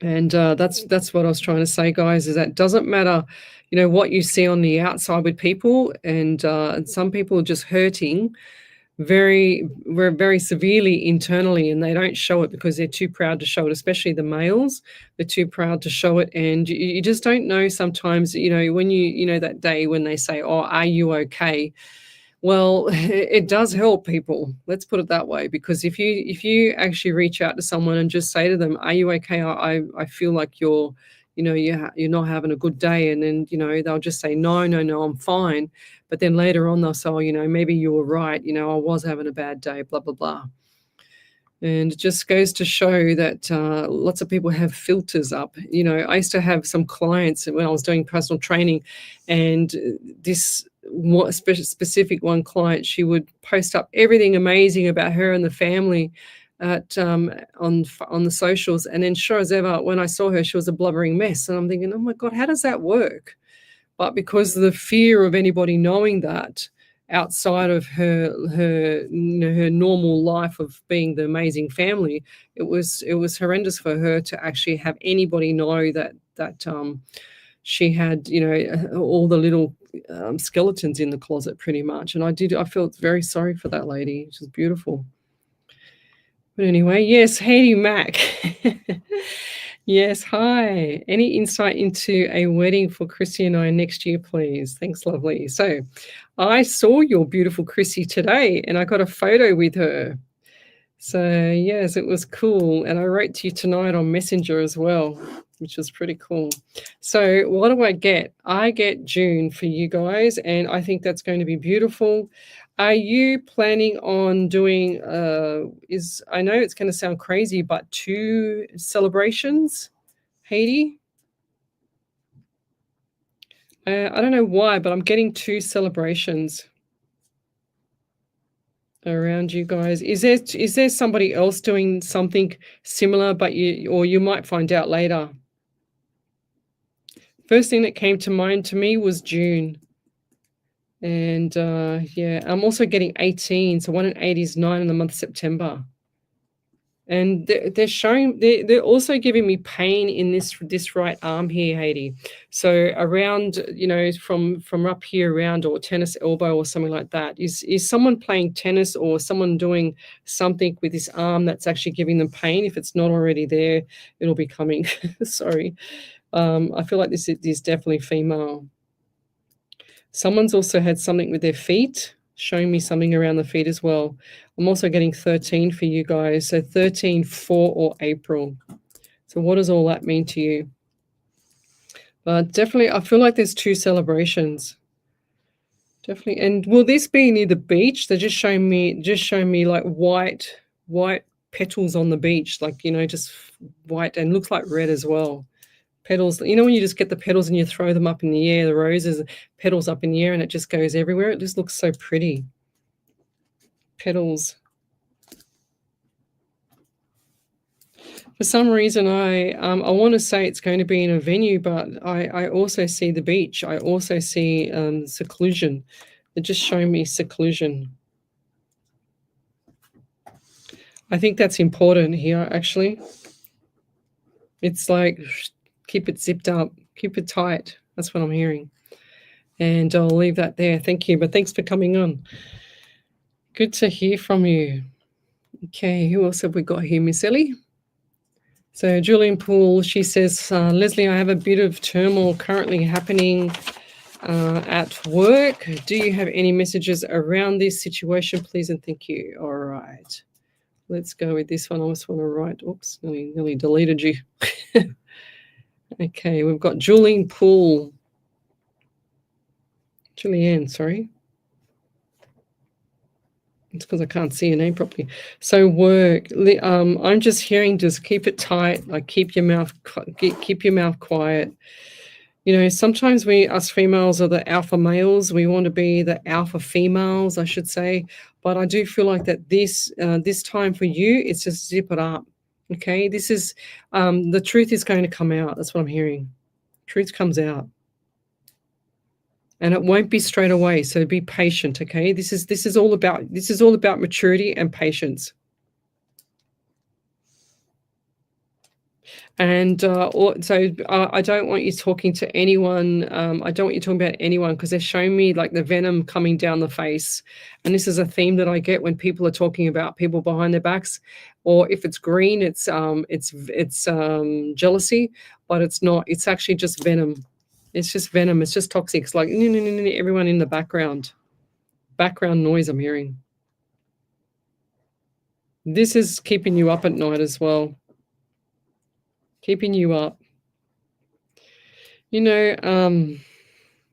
And that's what I was trying to say, guys, is that it doesn't matter, what you see on the outside with people. And some people are just hurting very, very, very severely internally, and they don't show it because they're too proud to show it, especially the males. They're too proud to show it. And you just don't know sometimes, when that day when they say, oh, are you okay? Well, it does help people. Let's put it that way, because if you actually reach out to someone and just say to them, "Are you okay? I feel like you're not having a good day," and then they'll just say, "No, I'm fine," but then later on they'll say, "Oh, maybe you were right. I was having a bad day." Blah blah blah. And it just goes to show that lots of people have filters up. I used to have some clients when I was doing personal training, and this specific one client, she would post up everything amazing about her and the family on the socials, and then sure as ever, when I saw her, she was a blubbering mess. And I'm thinking, oh my God, how does that work? But because of the fear of anybody knowing that outside of her normal life of being the amazing family, it was horrendous for her to actually have anybody know that she had all the little skeletons in the closet, pretty much. And I felt very sorry for that lady. She was beautiful. But anyway, yes, Haiti Mac. Yes, hi. Any insight into a wedding for Chrissy and I next year, please? Thanks, lovely. So I saw your beautiful Chrissy today, and I got a photo with her. So yes, it was cool. And I wrote to you tonight on Messenger as well, which was pretty cool. So what do I get? I get June for you guys, and I think that's going to be beautiful. Are you planning on doing, I know it's going to sound crazy, but 2 celebrations, Haiti? I don't know why, but I'm getting 2 celebrations around you guys. Is there somebody else doing something similar, but you might find out later? First thing that came to mind to me was June. And yeah, I'm also getting 18. So 1 and 8 is 9 in the month of September. And they're also giving me pain in this right arm here, Haiti. So around, from up here around, or tennis elbow or something like that. Is someone playing tennis or someone doing something with this arm that's actually giving them pain? If it's not already there, it'll be coming. Sorry. I feel like this is definitely female. Someone's also had something with their feet, showing me something around the feet as well. I'm also getting 13 for you guys. So 13, 4 or April. So what does all that mean to you? But definitely, I feel like there's 2 celebrations. Definitely. And will this be near the beach? They're just showing me like white petals on the beach, like, just white, and looks like red as well. Petals, when you just get the petals and you throw them up in the air, the roses, petals up in the air, and it just goes everywhere. It just looks so pretty. Petals. For some reason, I want to say it's going to be in a venue, but I also see the beach. I also see seclusion. They're just showing me seclusion. I think that's important here, actually. It's like, keep it zipped up, keep it tight. That's what I'm hearing. And I'll leave that there. Thank you. But thanks for coming on. Good to hear from you. Okay, who else have we got here? Miss Ellie? So Julian Poole, she says, Lesley, I have a bit of turmoil currently happening at work. Do you have any messages around this situation, please? And thank you. All right. Let's go with this one. I just want to write. Oops, nearly deleted you. Okay, we've got Julian Poole. Julianne, sorry. It's because I can't see your name properly. So work. I'm just hearing, just keep it tight. Like keep your mouth quiet. You know, sometimes us females are the alpha males. We want to be the alpha females, I should say. But I do feel like that this time for you, it's just zip it up. Okay, this is the truth is going to come out. That's what I'm hearing. Truth comes out. And it won't be straight away, so be patient, okay? This is all about maturity and patience. And I don't want you talking to anyone. I don't want you talking about anyone because they're showing me like the venom coming down the face. And this is a theme that I get when people are talking about people behind their backs, or if it's green, it's jealousy, but it's not. It's actually just venom. It's just venom. It's just toxic. It's like everyone in the background noise I'm hearing. This is keeping you up at night as well. Keeping you up. You know,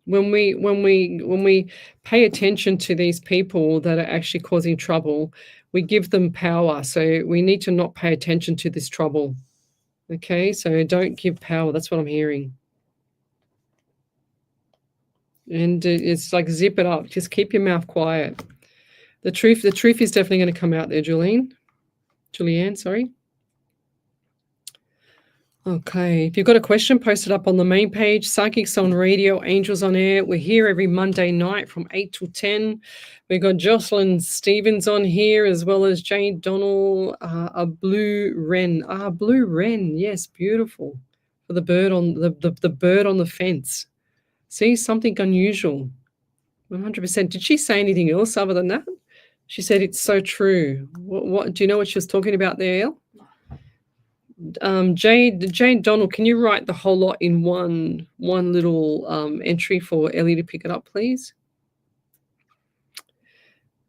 when we pay attention to these people that are actually causing trouble, we give them power. So we need to not pay attention to this trouble. Okay, so don't give power. That's what I'm hearing. And it's like zip it up. Just keep your mouth quiet. The truth is definitely going to come out there, Julianne, sorry. Okay, if you've got a question, post it up on the main page. Psychics on Radio, Angels on Air. We're here every Monday night from 8 till 10. We've got Jocelyn Stevens on here, as well as Jane Donnell, a blue wren. Blue wren, yes, beautiful. For the bird on the bird on the fence. See, something unusual. 100%. Did she say anything else other than that? She said it's so true. What do you know what she was talking about there, Elle? Jane Donald, can you write the whole lot in one little entry for Ellie to pick it up, please?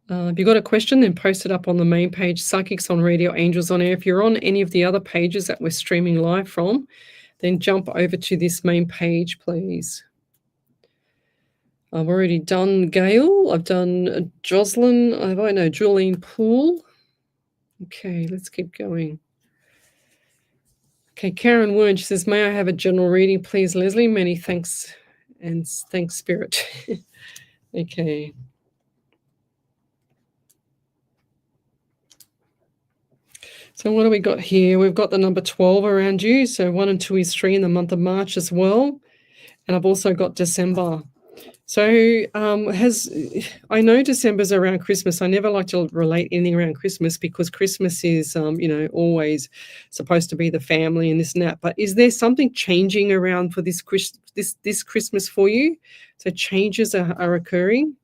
If you've got a question, then post it up on the main page, Psychics on Radio, Angels on Air. If you're on any of the other pages that we're streaming live from, then jump over to this main page, please. I've already done Gail. I've done Jocelyn. I know Julian Poole. Okay, let's keep going. Okay, Karen Wern, she says, may I have a general reading, please, Lesley? Many thanks, and thanks, Spirit. Okay. So what do we got here? We've got the number 12 around you. So 1 and 2 is 3 in the month of March as well. And I've also got December. So I know December's around Christmas. I never like to relate anything around Christmas because Christmas is, always supposed to be the family and this and that. But is there something changing around for this Christmas for you? So changes are occurring.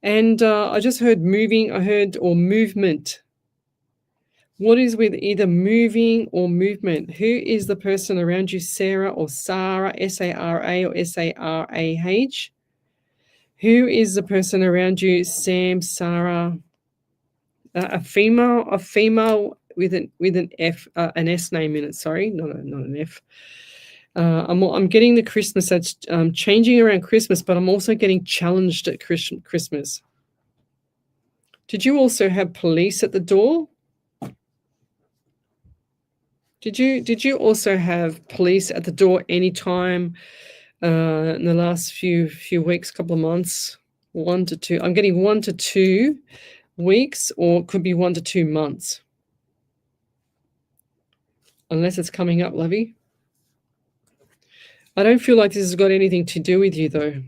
And I just heard moving. Or movement. What is with either moving or movement? Who is the person around you? Sarah or Sarah, S-A-R-A or S-A-R-A-H? Who is the person around you? Sam, Sarah, a female with an F, an S name in it. Sorry, not an F. I'm getting the Christmas that's changing around Christmas, but I'm also getting challenged at Christmas. Did you also have police at the door? Did you also have police at the door anytime in the last few weeks, couple of months? 1 to 2. I'm getting 1 to 2 weeks, or it could be 1 to 2 months. Unless it's coming up, Lovey. I don't feel like this has got anything to do with you, though.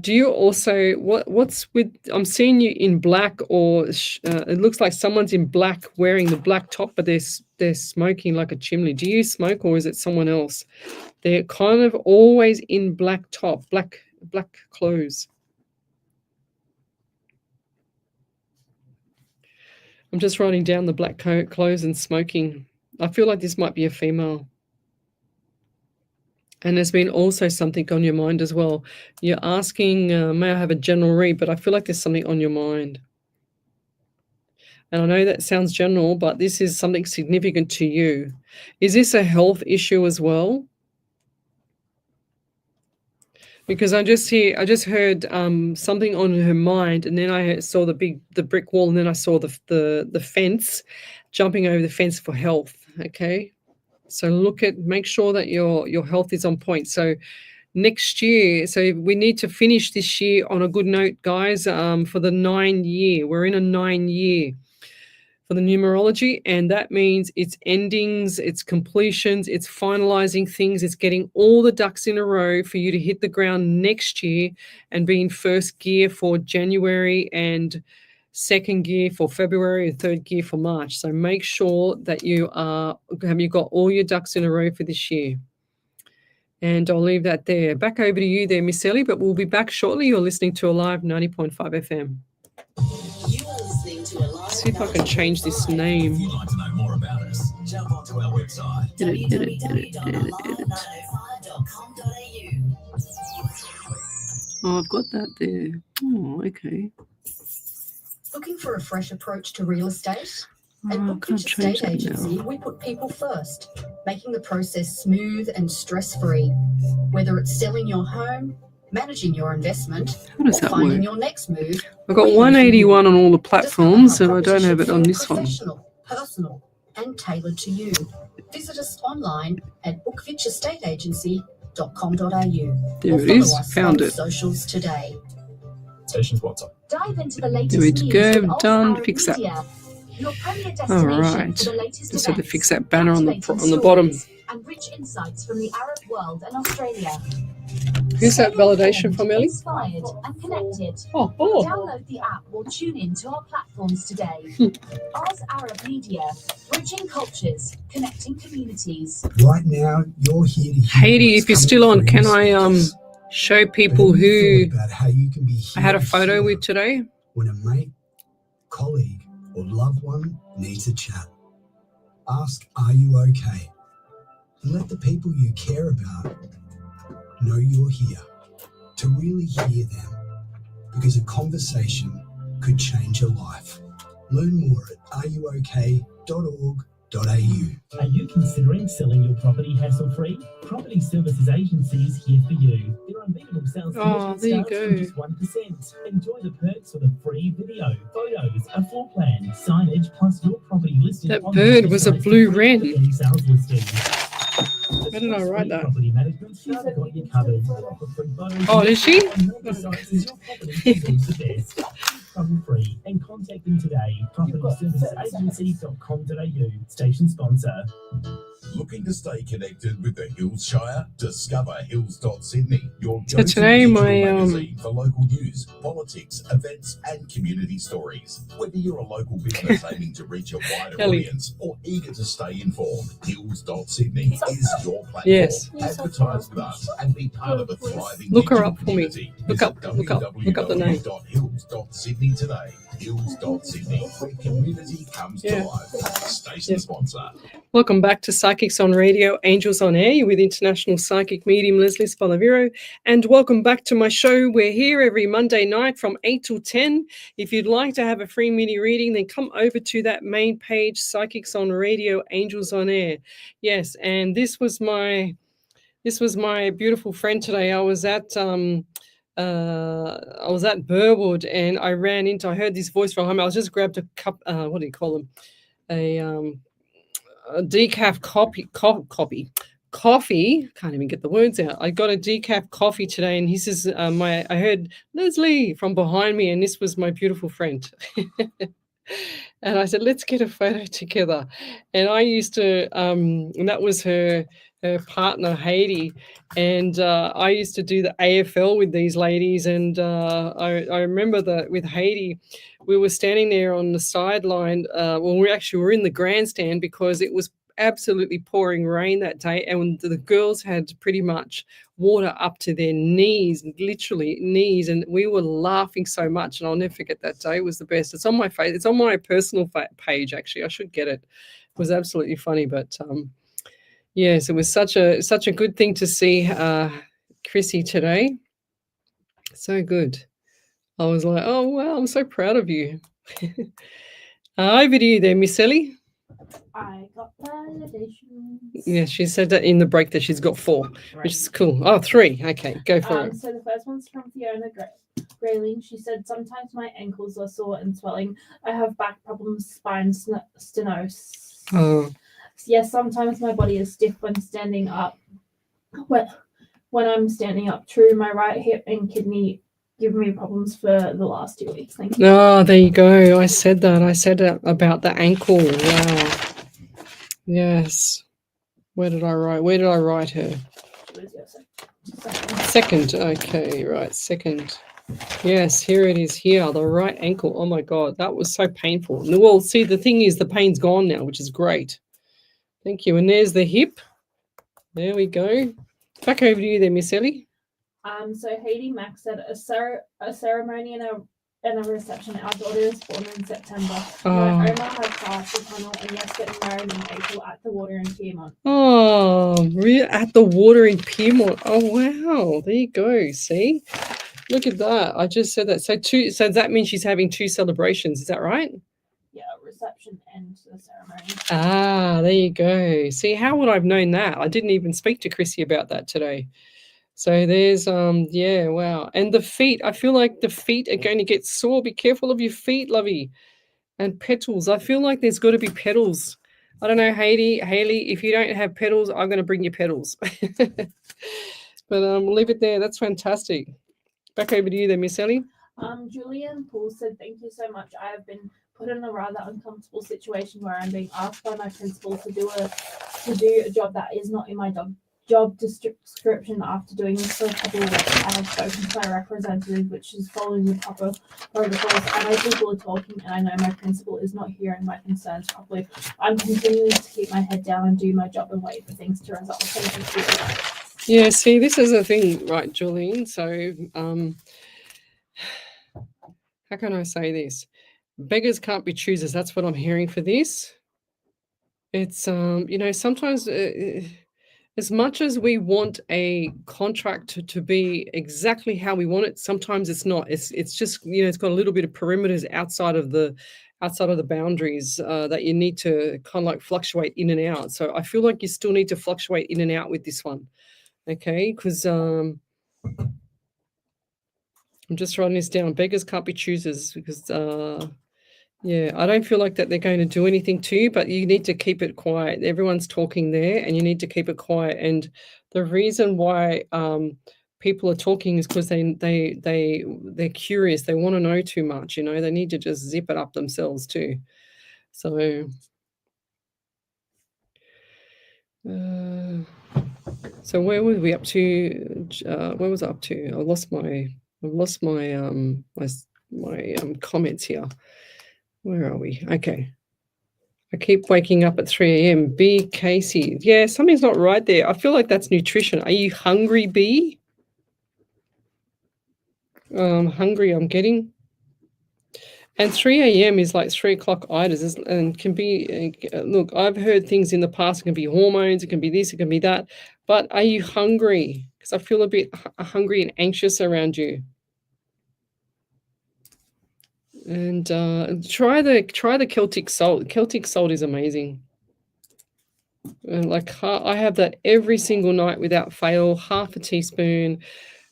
Do you also, what's with, I'm seeing you in black, or it looks like someone's in black wearing the black top, but they're smoking like a chimney. Do you smoke, or is it someone else? They're kind of always in black top, black clothes. I'm just writing down the black clothes and smoking. I feel like this might be a female. And there's been also something on your mind as well. You're asking, may I have a general read? But I feel like there's something on your mind. And I know that sounds general, but this is something significant to you. Is this a health issue as well? Because I just heard something on her mind, and then I saw the brick wall, and then I saw the fence, jumping over the fence for health. Okay, so make sure that your health is on point. So next year, so we need to finish this year on a good note, guys. For the 9 year, we're in a 9 year. For the numerology, and that means it's endings, it's completions, it's finalizing things, it's getting all the ducks in a row for you to hit the ground next year and be in first gear for January and second gear for February and third gear for March. So make sure that you got all your ducks in a row for this year. And I'll leave that there. Back over to you there, Miss Ellie, but we'll be back shortly. You're listening to Alive 90.5 FM. See if I can change this name. If you'd like to know more about us, jump onto our website. Oh, I've got that there. Oh, okay. Looking for a fresh approach to real estate? At Oh, I can't Bookfitch change Estate that Agency, now. we put people first, making the process smooth and stress-free. Whether it's selling your home, managing your investment, How does or that finding work? your next move, I've got we 181 on all the platforms, Discover how and I don't have it on property this should one. feel professional, personal, and tailored to you. Visit us online at bookfitchestateagency.com.au. There or it follow is. us Found on it. socials today. Station sponsor. Dive into the There latest we news go. with Oz Done. Arab Fix that. Media, your premier All destination right. for the latest Just had to events, fix that banner on the captivating bottom. stories, and rich insights from the Arab world and Australia. Who's that Stay validation informed, from, Ellie? Inspired and connected. Oh. Download the app or tune in to our platforms today. Oz Arab Media, bridging cultures, connecting communities. Right now, you're here to hear Haiti, what's if you're coming still on, through can your I speakers. show But people have you who thought about how you can be I here had a to photo hear with today? when a mate, colleague, or loved one needs a chat? Ask, are you okay? And let the people you care about know you're here to really hear them, because a conversation could change your life. Learn more at areyouok.org.au. Are you considering selling your property hassle-free? Property Services Agency is here for you. Their unbeatable sales Oh, commission there you starts go. from just 1%. Enjoy the perks of a free video, photos, a floor plan, signage, plus your property listed That on bird the was a website blue for free wren. with any sales listing. Where did I write that? Property management, they've got you covered. They offer free photos Oh, and did she? and more besides as your property deserves the best. Trouble free and contact them today. propertyservicesagency.com.au. Station sponsor. Looking to stay connected with the Hills Shire? Discover hills.sydney, your So go-to today digital my, magazine for local news, politics, events, and community stories. Whether you're a local business aiming to reach a wider Ellie. audience or eager to stay informed, hills.sydney is your platform. Yes. Advertise with us and be part of a thriving Look her digital up for me. community. Look Visit up the name. www.hills.sydney today. Hills.sydney, where community comes Yeah. to life. Station Yeah. sponsor. Welcome back to Psychics on Radio, Angels on Air with international psychic medium Lesley Spaliviero. And welcome back to my show. We're here every Monday night from 8 till 10. If you'd like to have a free mini reading, then come over to that main page, Psychics on Radio, Angels on Air. Yes, and this was my beautiful friend today. I was at Burwood, and I heard this voice from home. I just grabbed a cup, what do you call them? A decaf coffee. Can't even get the words out. I got a decaf coffee today, and he says, I heard Lesley from behind me, and this was my beautiful friend. And I said, let's get a photo together. And I used to, and that was her partner, Haiti. And I used to do the AFL with these ladies. And I remember that with Haiti, we were standing there on the sideline. We were in the grandstand because it was absolutely pouring rain that day, and the girls had pretty much water up to their knees, literally knees, and we were laughing so much. And I'll never forget that day. It was the best. It's on my face. It's on my personal page, actually. I should get it. It was absolutely funny, but yes, it was such a good thing to see Chrissy today. So good. I was like, oh wow, I'm so proud of you. Over to you there, Miss Ellie. I got validation. Yeah, she said that in the break that she's got 4, which is cool. Oh, 3. Okay, go for it. So the first one's from Fiona Grayling. She said, sometimes my ankles are sore and swelling. I have back problems, spine stenosis. Oh. Yes, sometimes my body is stiff when standing up. When I'm standing up, true, my right hip and kidney give me problems for the last 2 weeks. Thank you. Oh, there you go. I said that. I said it about the ankle. Wow. Yes. Where did I write her? Second. Okay, right. Second. Yes, here it is here. The right ankle. Oh my God, that was so painful. Well, see, the thing is the pain's gone now, which is great. Thank you. And there's the hip. There we go. Back over to you there, Miss Ellie. So Haiti Max said a ceremony and a reception. Our daughter is born in September. My Oma had passed the tunnel and yes, getting married in April at the water in Piedmont. Oh, at the water in Piedmont. Oh wow, there you go. See, look at that. I just said that. So that means she's having 2 celebrations. Is that right? Yeah, reception and the ceremony. Ah, there you go. See, how would I have known that? I didn't even speak to Chrissy about that today. So there's yeah, wow. And the feet, I feel like the feet are going to get sore. Be careful of your feet, lovey. And petals. I feel like there's got to be petals. I don't know, Haley, if you don't have petals, I'm going to bring you petals. But we'll leave it there. That's fantastic. Back over to you there, Miss Ellie. Julian Poole said, thank you so much. I have been put in a rather uncomfortable situation where I'm being asked by my principal to do a job that is not in my job description. After doing this for a couple of weeks, I have spoken to my representative, which is following the proper protocols. I know people are talking, and I know my principal is not hearing my concerns properly. I'm continuing to keep my head down and do my job and wait for things to resolve. Thank you. Yeah, see, this is the thing, right, Julian? So, how can I say this? Beggars can't be choosers. That's what I'm hearing for this. It's, sometimes... as much as we want a contract to be exactly how we want it, sometimes it's not. It's just, it's got a little bit of perimeters outside of the boundaries that you need to kind of like fluctuate in and out. So I feel like you still need to fluctuate in and out with this one. Okay, because I'm just writing this down. Beggars can't be choosers because yeah, I don't feel like that they're going to do anything to you, but you need to keep it quiet. Everyone's talking there and you need to keep it quiet. And the reason why people are talking is because they're curious. They want to know too much, they need to just zip it up themselves too. So where were we up to? Where was I up to? I've lost my comments here. Where are we? Okay. I keep waking up at 3 a.m. B. Casey. Yeah, something's not right there. I feel like that's nutrition. Are you hungry, B? Hungry, I'm getting. And 3 a.m. is like 3 o'clock itis and can be, look, I've heard things in the past. It can be hormones. It can be this. It can be that. But are you hungry? Because I feel a bit hungry and anxious around you. And try the Celtic salt. Celtic salt is amazing. And I have that every single night without fail. Half a teaspoon.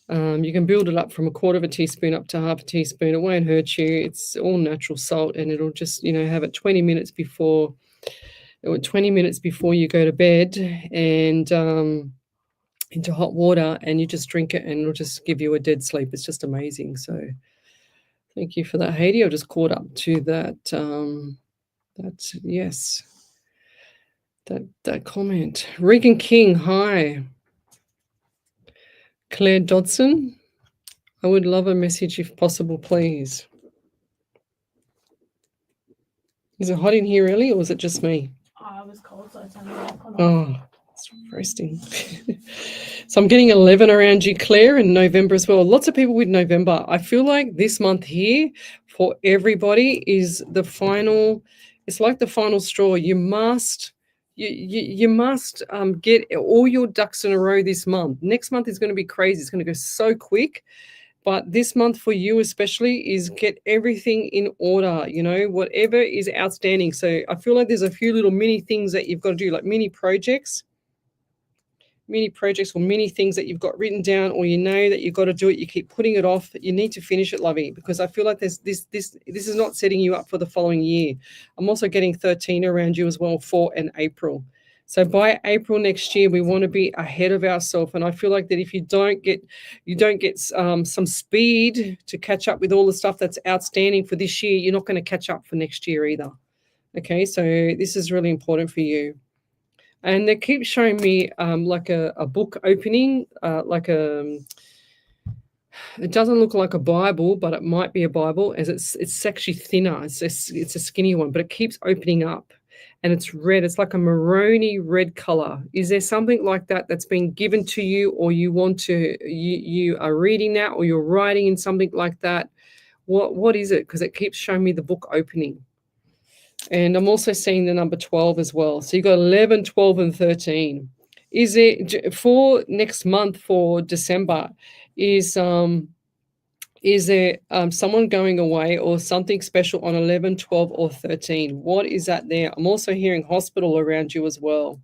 You can build it up from a quarter of a teaspoon up to half a teaspoon. It won't hurt you. It's all natural salt, and it'll just have it 20 minutes before you go to bed, and into hot water, and you just drink it, and it'll just give you a dead sleep. It's just amazing. So. Thank you for that, Haiti. I just caught up to that. Yes. That comment. Regan King, hi. Claire Dodson, I would love a message if possible, please. Is it hot in here, Ellie, or is it just me? I was cold, so I turned the aircon off. Oh, it's roasting. So I'm getting 11 around you, Claire, in November as well. Lots of people with November. I feel like this month here for everybody is the final. It's like the final straw. You must get all your ducks in a row this month. Next month is going to be crazy. It's going to go so quick. But this month for you especially is get everything in order, whatever is outstanding. So I feel like there's a few little mini things that you've got to do, like mini projects or many things that you've got written down, or that you've got to do it. You keep putting it off. You need to finish it, lovey, because I feel like this is not setting you up for the following year. I'm also getting 13 around you as well for an April. So by April next year, we want to be ahead of ourselves. And I feel like that if you don't get some speed to catch up with all the stuff that's outstanding for this year, you're not going to catch up for next year either. Okay, so this is really important for you. And they keep showing me like a book opening, it doesn't look like a Bible, but it might be a Bible, as it's actually thinner. It's a skinny one, but it keeps opening up, and it's red. It's like a maroony red color. Is there something like that that's been given to you, or you are reading that, or you're writing in something like that? What is it? Because it keeps showing me the book opening. And I'm also seeing the number 12 as well. So you've got 11, 12, and 13. Is it for next month, for December, is there someone going away or something special on 11, 12, or 13? What is that there? I'm also hearing hospital around you as well.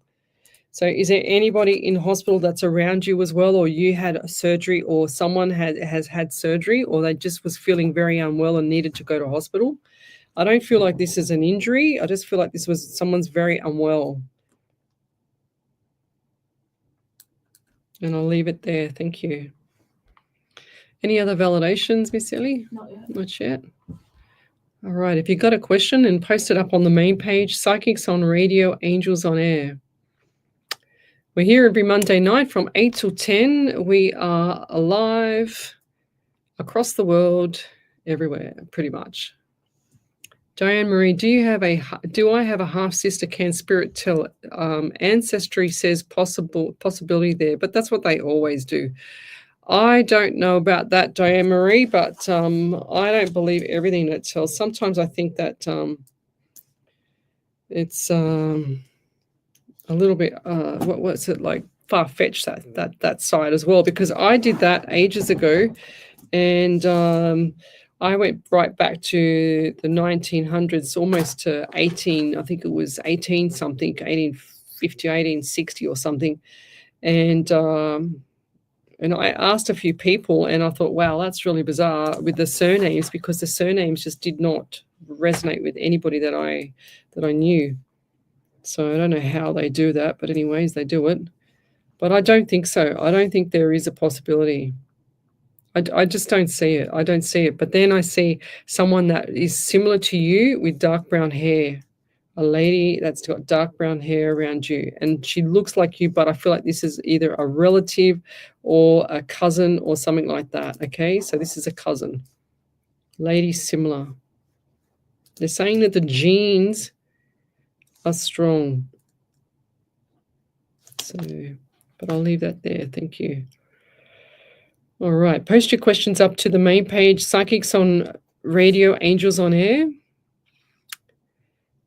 So is there anybody in hospital that's around you as well, or you had a surgery, or someone has had surgery, or they just was feeling very unwell and needed to go to hospital? I don't feel like this is an injury. I just feel like this was someone's very unwell. And I'll leave it there. Thank you. Any other validations, Miss Ellie? Not yet. Not yet. All right. If you've got a question, and post it up on the main page, Psychics on Radio, Angels on Air. We're here every Monday night from 8 till 10. We are alive across the world, everywhere, pretty much. Diane Marie, do I have a half sister? Can spirit tell? Ancestry says possibility there, but that's what they always do. I don't know about that, Diane Marie, but I don't believe everything that tells. Sometimes I think that it's a little bit what's it like, far-fetched, that side as well, because I did that ages ago, and I went right back to the 1900s, almost to 1850, 1860 or something. And I asked a few people, and I thought, wow, that's really bizarre with the surnames, because the surnames just did not resonate with anybody that I knew. So I don't know how they do that, but anyways, they do it. But I don't think so. I don't think there is a possibility. I just don't see it. I don't see it. But then I see someone that is similar to you with dark brown hair, a lady that's got dark brown hair around you. And she looks like you, but I feel like this is either a relative or a cousin or something like that. Okay, so this is a cousin. Lady similar. They're saying that the genes are strong. So, but I'll leave that there. Thank you. All right, post your questions up to the main page, Psychics on Radio, Angels on Air.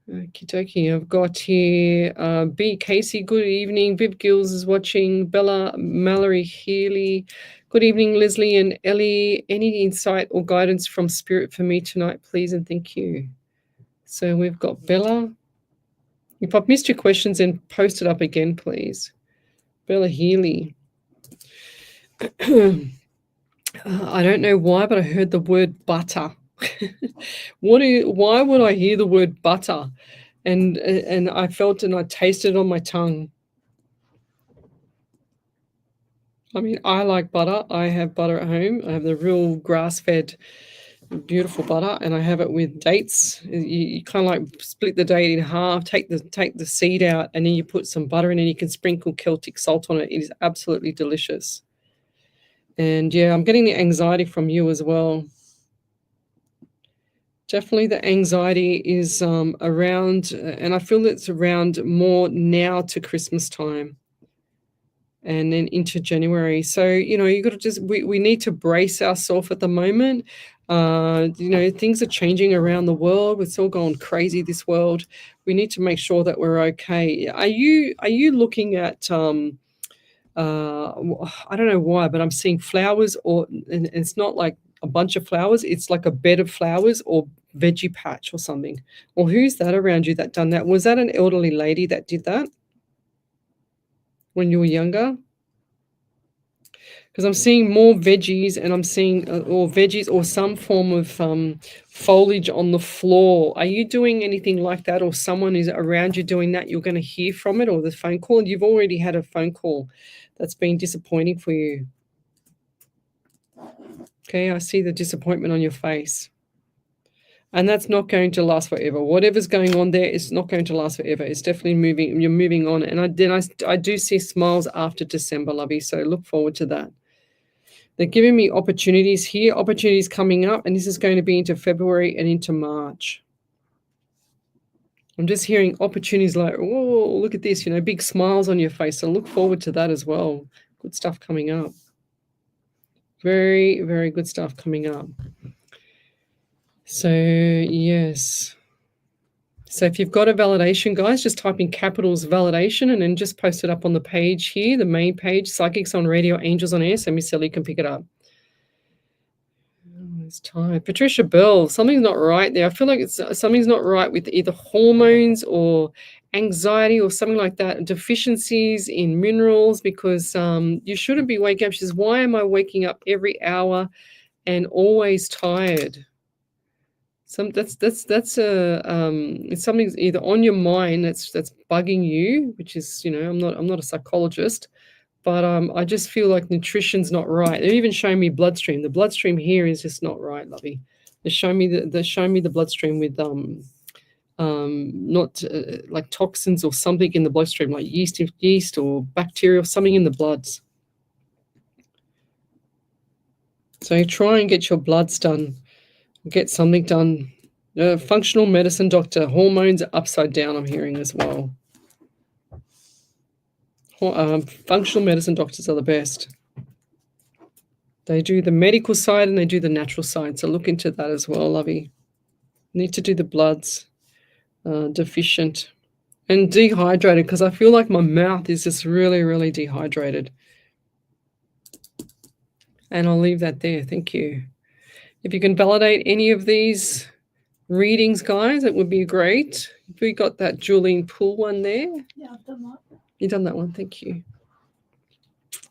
Okie dokie, I've got here B. Casey, good evening. Viv Gills is watching. Bella, Mallory Healy, good evening. Leslie and Ellie, any insight or guidance from Spirit for me tonight, please, and thank you. So we've got Bella. If I've missed your questions, then post it up again, please. Bella Healy. I don't know why, but I heard the word butter. Why would I hear the word butter? And I felt and I tasted it on my tongue. I mean, I like butter. I have butter at home. I have the real grass-fed, beautiful butter, and I have it with dates. You kind of like split the date in half, take the seed out, and then you put some butter in, and you can sprinkle Celtic salt on it. It is absolutely delicious. And yeah, I'm getting the anxiety from you as well. Definitely the anxiety is around, and I feel it's around more now to Christmas time and then into January. So, you got to just, we need to brace ourselves at the moment. Things are changing around the world. It's all gone crazy, this world. We need to make sure that we're okay. Are you looking at, I don't know why, but I'm seeing flowers, and it's not like a bunch of flowers. It's like a bed of flowers or veggie patch or something. Or who's that around you that done that? Was that an elderly lady that did that when you were younger? Because I'm seeing more veggies, and I'm seeing or veggies or some form of foliage on the floor. Are you doing anything like that, or someone is around you doing that? You're going to hear from it, or the phone call. You've already had a phone call that's been disappointing for you. Okay, I see the disappointment on your face. And that's not going to last forever. Whatever's going on there is not going to last forever. It's definitely moving. You're moving on. And I do see smiles after December, lovey. So look forward to that. They're giving me opportunities here, opportunities coming up. And this is going to be into February and into March. I'm just hearing opportunities like, oh, look at this, big smiles on your face. So look forward to that as well. Good stuff coming up. Very, very good stuff coming up. So, yes. So if you've got a validation, guys, just type in capitals validation and then just post it up on the page here, the main page, Psychics on Radio, Angels on Air, so Miss Ellie can pick it up. Oh, it's time. Patricia Bell, something's not right there. I feel like something's not right with either hormones or anxiety or something like that, deficiencies in minerals, because you shouldn't be waking up. She says, why am I waking up every hour and always tired? It's something's either on your mind that's bugging you, which is, I'm not a psychologist, but I just feel like nutrition's not right. They're even showing me bloodstream. The bloodstream here is just not right, lovey. They're showing me the bloodstream with not like toxins or something in the bloodstream, like yeast or bacteria or something in the bloods. So try and get your bloods done. Get something done. Functional medicine doctor. Hormones are upside down, I'm hearing as well. Functional medicine doctors are the best. They do the medical side and they do the natural side. So look into that as well, lovey. Need to do the bloods. Deficient. And dehydrated, because I feel like my mouth is just really, really dehydrated. And I'll leave that there. Thank you. If you can validate any of these readings, guys, it would be great. We got that Julian Poole one there. Yeah, I've done that. You've done that one. Thank you.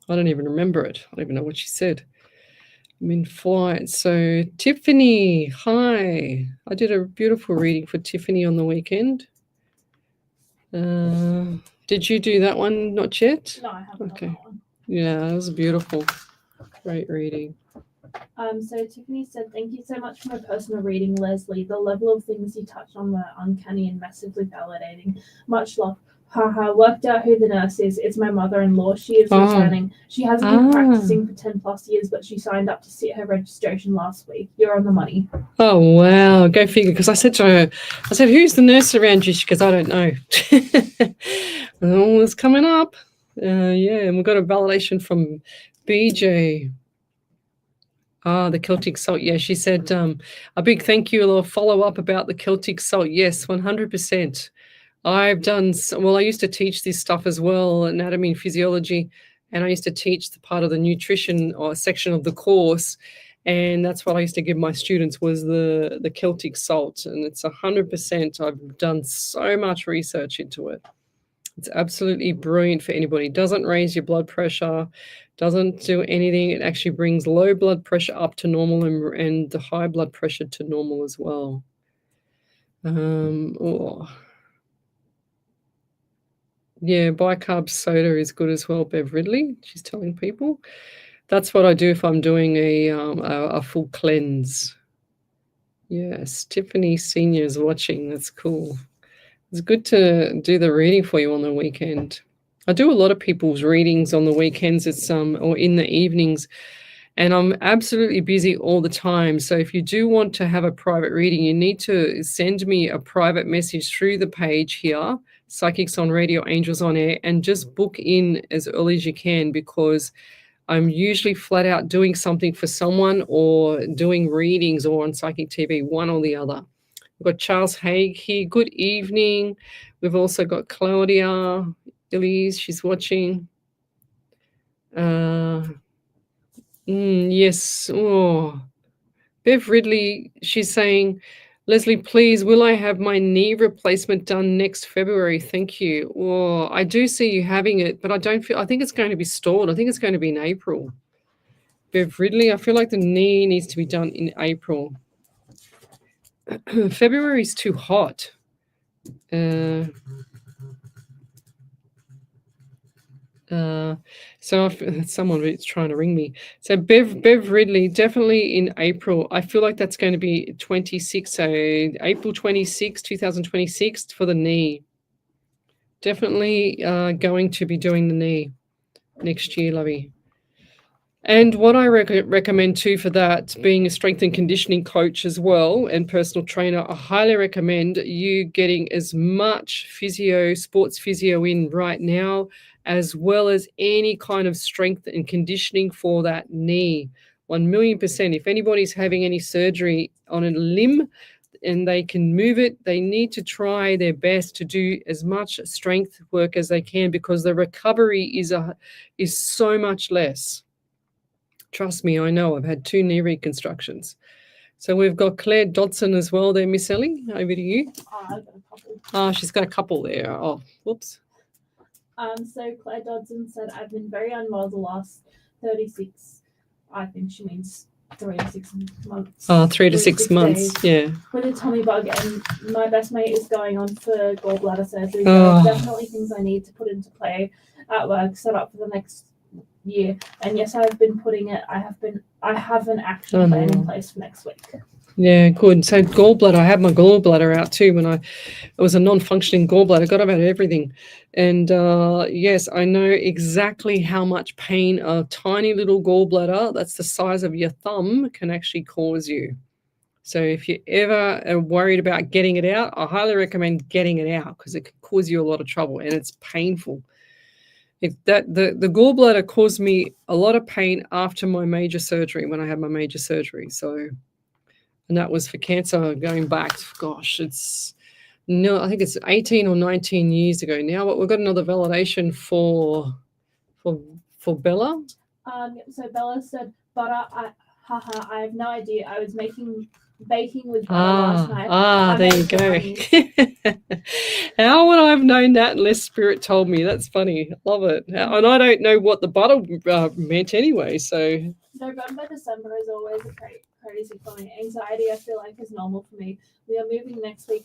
I don't even remember it. I don't even know what she said. I'm in flight. So Tiffany, hi. I did a beautiful reading for Tiffany on the weekend. Did you do that one? Not yet? No, I haven't done that one. Yeah, it was beautiful. Great reading. So Tiffany said, thank you so much for my personal reading, Leslie. The level of things you touched on were uncanny and massively validating. Much love. Haha, worked out who the nurse is. It's my mother-in-law. She is returning. She hasn't been practicing for 10 plus years, but she signed up to sit her registration last week. You're on the money. Oh, wow. Go figure. Because I said to her, who's the nurse around you? She goes, I don't know. Oh, it's coming up. Yeah, and we've got a validation from BJ. The Celtic salt. Yeah, she said a big thank you, a follow-up about the Celtic salt. Yes, 100%. I've done, I used to teach this stuff as well, anatomy and physiology, and I used to teach the part of the nutrition or section of the course, and that's what I used to give my students was the Celtic salt, and it's 100%. I've done so much research into it. It's absolutely brilliant for anybody. It doesn't raise your blood pressure, doesn't do anything. It actually brings low blood pressure up to normal and the high blood pressure to normal as well. Yeah, bicarb soda is good as well, Bev Ridley. She's telling people. That's what I do if I'm doing a full cleanse. Yes, Tiffany Senior is watching. That's cool. It's good to do the reading for you on the weekend. I do a lot of people's readings on the weekends. It's or in the evenings, and I'm absolutely busy all the time. So if you do want to have a private reading, you need to send me a private message through the page here, Psychics on Radio, Angels on Air, and just book in as early as you can, because I'm usually flat out doing something for someone or doing readings or on Psychic TV, one or the other. We've got Charles Haig here. Good evening. We've also got Claudia Elise. She's watching. Yes. Oh, Bev Ridley. She's saying, Lesley, please, will I have my knee replacement done next February? Thank you. Oh, I do see you having it, but I think it's going to be stored. I think it's going to be in April. Bev Ridley, I feel like the knee needs to be done in April. February is too hot. So if someone is trying to ring me. So Bev Ridley, definitely in April. I feel like that's going to be 26. So April 26, 2026 for the knee. Definitely going to be doing the knee next year, lovey. And what I recommend too for that, being a strength and conditioning coach as well and personal trainer, I highly recommend you getting as much sports physio in right now, as well as any kind of strength and conditioning for that knee. 1,000,000%. If anybody's having any surgery on a limb and they can move it, they need to try their best to do as much strength work as they can, because the recovery is so much less. Trust me, I know. I've had 2 knee reconstructions. So we've got Claire Dodson as well there, Miss Ellie. Over to you. I've got a couple. Oh, she's got a couple there. Oh, whoops. So Claire Dodson said, I've been very unwell the last 36, I think she means 3 to 6 months. Oh, 3 to 6 months, days, yeah. with a tummy bug, and my best mate is going on for gallbladder surgery. Oh. So definitely things I need to put into play at work, set up for the next year. And yes, I've been putting it. I have an action plan in place for next week. Yeah, good. So gallbladder, I had my gallbladder out too when it was a non-functioning gallbladder. I got about everything. And yes, I know exactly how much pain a tiny little gallbladder, that's the size of your thumb, can actually cause you. So if you ever are worried about getting it out, I highly recommend getting it out, because it can cause you a lot of trouble and it's painful. The gallbladder caused me a lot of pain after my major surgery, when I had my major surgery. And that was for cancer going back, gosh, I think it's 18 or 19 years ago now, but we've got another validation for Bella. So Bella said, butter, I have no idea. I was baking with butter last night. There you go. How would I have known that unless Spirit told me? That's funny. Love it. And I don't know what the butter meant anyway, so. November, December is always a crazy for me. Anxiety, I feel like, is normal for me. We are moving next week,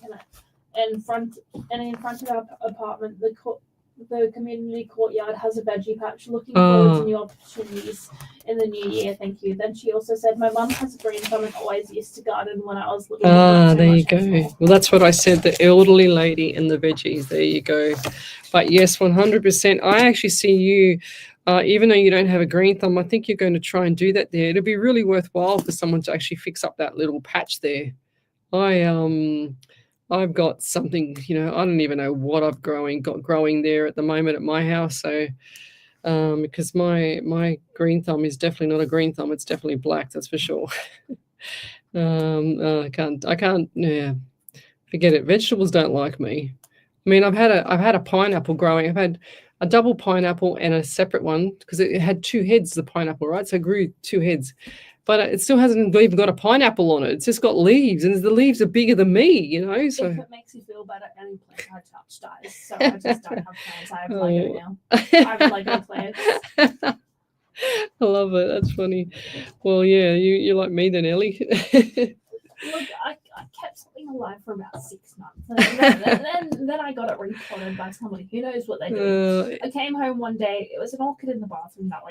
and in front of our apartment, the community courtyard has a veggie patch. Looking forward to new opportunities in the new year. Thank you. Then she also said, my mum has a green thumb and always used to garden when I was living. There you go. Well, that's what I said, the elderly lady and the veggies. There you go. But yes, 100%. I actually see you. Even though you don't have a green thumb, I think you're going to try and do that there. It'll be really worthwhile for someone to actually fix up that little patch there. I've got something, I don't even know what I've got growing there at the moment at my house. So, because my green thumb is definitely not a green thumb, it's definitely black, that's for sure. I can't. Yeah, forget it. Vegetables don't like me. I mean, I've had a pineapple growing. I've had a double pineapple and a separate one, because it had 2 heads, the pineapple, right? So it grew 2 heads. But it still hasn't even got a pineapple on it. It's just got leaves, and the leaves are bigger than me, So if it makes you feel better, any plant I touch dies. So I just don't have plants. I have Lego now. I have Lego plants. I love it. That's funny. Well, yeah, you're like me then, Ellie. Look, I kept something alive for about 6 months. And then I got it repotted by somebody who knows what they do. I came home one day. It was an orchid in the bathroom that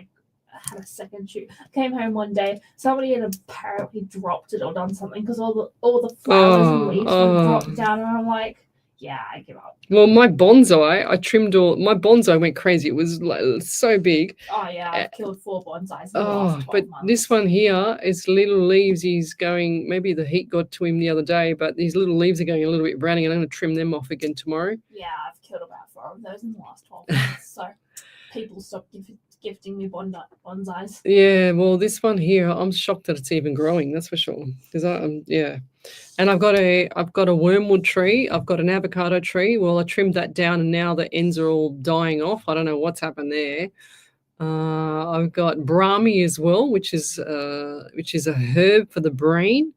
had a second shoot. Came home one day, somebody had apparently dropped it or done something, because all the flowers and leaves were dropped down, and I'm like, yeah, I give up. Well, my bonsai, I trimmed all my bonsai went crazy. It was like so big. Oh yeah, I've killed 4 bonsais in the Oh, last 12 but months. this one here is little leaves. He's going, maybe the heat got to him the other day, but these little leaves are going a little bit browning, and I'm going to trim them off again tomorrow. Yeah, I've killed about 4 of those in the last 12 months. So people stopped gifting me bonsais. Yeah, well, this one here, I'm shocked that it's even growing. That's for sure. Because yeah, and I've got a wormwood tree. I've got an avocado tree. Well, I trimmed that down, and now the ends are all dying off. I don't know what's happened there. I've got brahmi as well, which is a herb for the brain.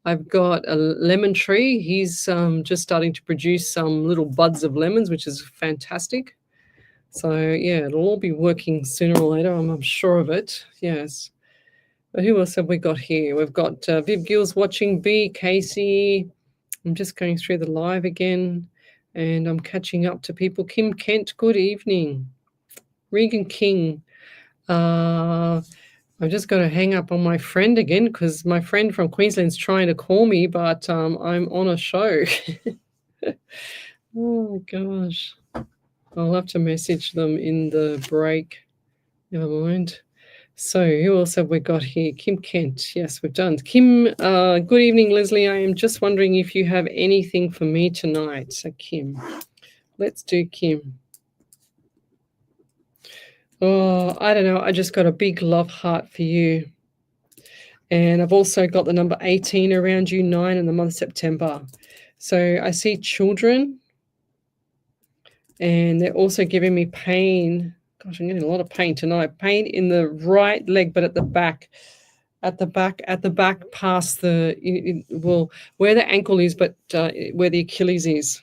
I've got a lemon tree. He's just starting to produce some little buds of lemons, which is fantastic. So yeah, it'll all be working sooner or later. I'm sure of it. Yes. But who else have we got here? We've got Viv Gills watching, B, Casey. I'm just going through the live again, and I'm catching up to people. Kim Kent, good evening. Regan King. I've just got to hang up on my friend again because my friend from Queensland's trying to call me, but I'm on a show. Oh my gosh. I'll have to message them in the break. Never mind. So who else have we got here? Kim Kent. Yes, we've done. Kim, good evening, Leslie. I am just wondering if you have anything for me tonight. So Kim, let's do Kim. Oh, I don't know. I just got a big love heart for you. And I've also got the number 18 around you, 9 in the month of September. So I see children, and they're also giving me pain. Gosh, I'm getting a lot of pain tonight. Pain in the right leg, but at the back past well, where the ankle is, but where the Achilles is.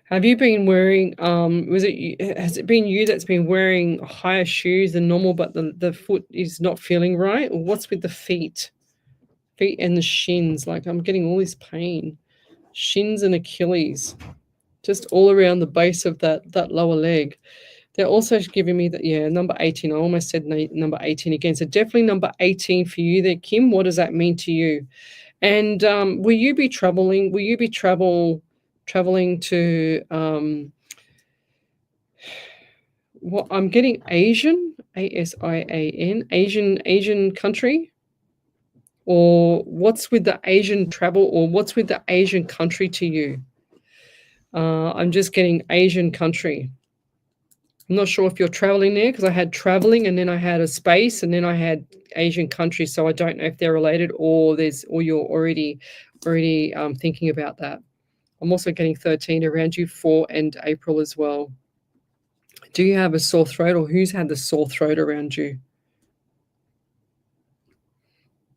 Have you been wearing, has it been you that's been wearing higher shoes than normal, but the foot is not feeling right? Or what's with the feet? Feet and the shins. Like I'm getting all this pain. Shins and Achilles. Just all around the base of that lower leg. They're also giving me number 18. I almost said number 18 again. So definitely number 18 for you there, Kim. What does that mean to you? And will you be traveling to what I'm getting Asian, ASIAN, Asian country? Or what's with the Asian travel, or what's with the Asian country to you? I'm just getting Asian country. I'm not sure if you're traveling there because I had traveling and then I had a space and then I had Asian country. So I don't know if they're related or you're already thinking about that. I'm also getting 13 around you, 4 and April as well. Do you have a sore throat, or who's had the sore throat around you?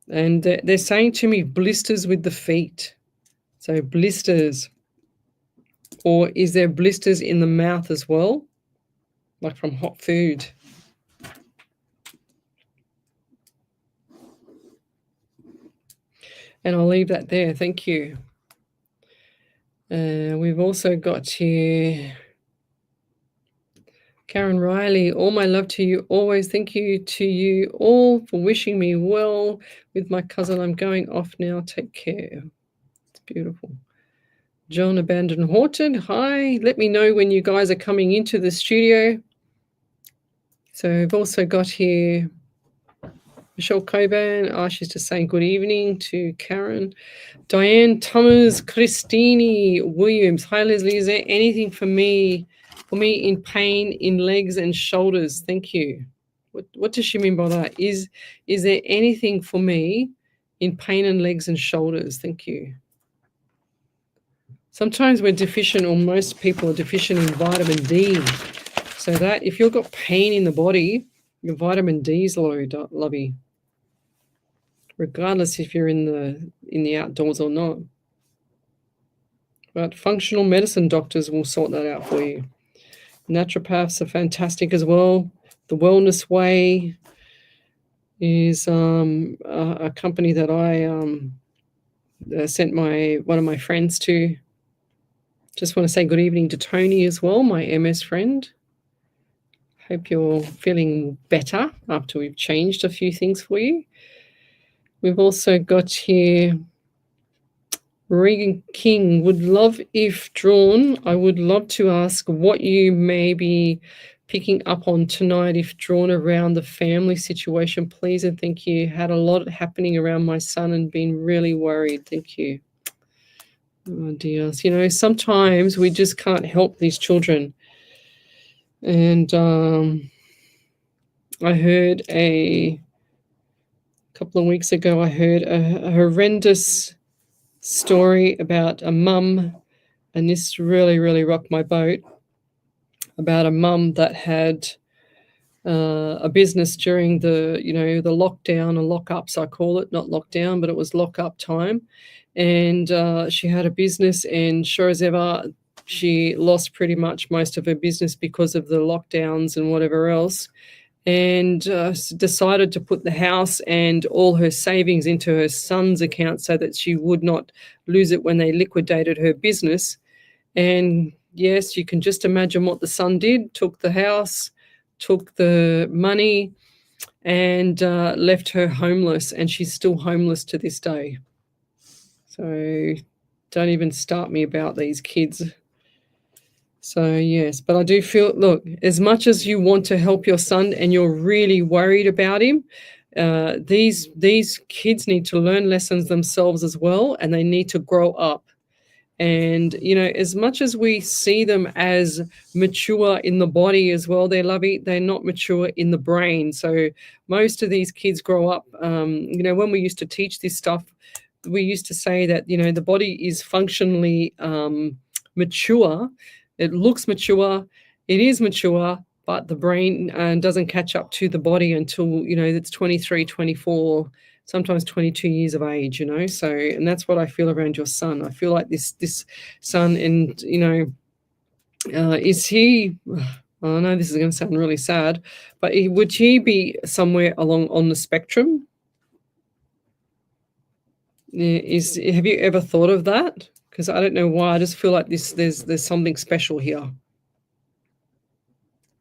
And they're saying to me blisters with the feet. So blisters. Or is there blisters in the mouth as well? Like from hot food. And I'll leave that there. Thank you. We've also got here Karen Riley. All my love to you always. Thank you to you all for wishing me well with my cousin. I'm going off now. Take care. It's beautiful. John Abandon Horton. Hi. Let me know when you guys are coming into the studio. So we've also got here Michelle Coburn. She's just saying good evening to Karen. Diane Thomas, Christine Williams. Hi, Leslie. Is there anything for me in pain in legs and shoulders? Thank you. What does she mean by that? Is there anything for me in pain in legs and shoulders? Thank you. Sometimes we're deficient, or most people are deficient in vitamin D. So that if you've got pain in the body, your vitamin D is low, lovey. Regardless if you're in the outdoors or not. But functional medicine doctors will sort that out for you. Naturopaths are fantastic as well. The Wellness Way is a company that I sent one of my friends to. Just want to say good evening to Tony as well, my MS friend. Hope you're feeling better after we've changed a few things for you. We've also got here Regan King would love if drawn. I would love to ask what you may be picking up on tonight if drawn around the family situation, please, and thank you. Had a lot happening around my son and been really worried. Thank you. Oh dear. You know, sometimes we just can't help these children. And I heard a couple of weeks ago, I heard a horrendous story about a mum, and this really, really rocked my boat, about a mum that had a business during the, you know, the lockdown and lockups, I call it, not lockdown, but it was lockup time. And she had a business, and sure as ever, she lost pretty much most of her business because of the lockdowns and whatever else, and decided to put the house and all her savings into her son's account so that she would not lose it when they liquidated her business. And yes, you can just imagine what the son did, took the house, took the money, and left her homeless, and she's still homeless to this day. So don't even start me about these kids. So yes, but I do feel, look, as much as you want to help your son and you're really worried about him, these kids need to learn lessons themselves as well, and they need to grow up. And, you know, as much as we see them as mature in the body as well, they're not mature in the brain. So most of these kids grow up, you know, when we used to teach this stuff, we used to say that, you know, the body is functionally mature. It looks mature, it is mature, but the brain doesn't catch up to the body until, you know, it's 23, 24, sometimes 22 years of age, you know. So, and that's what I feel around your son. I feel like this son, and, you know, is he, I know this is going to sound really sad, but would he be somewhere along on the spectrum? Have you ever thought of that? Because I don't know why, I just feel like there's something special here.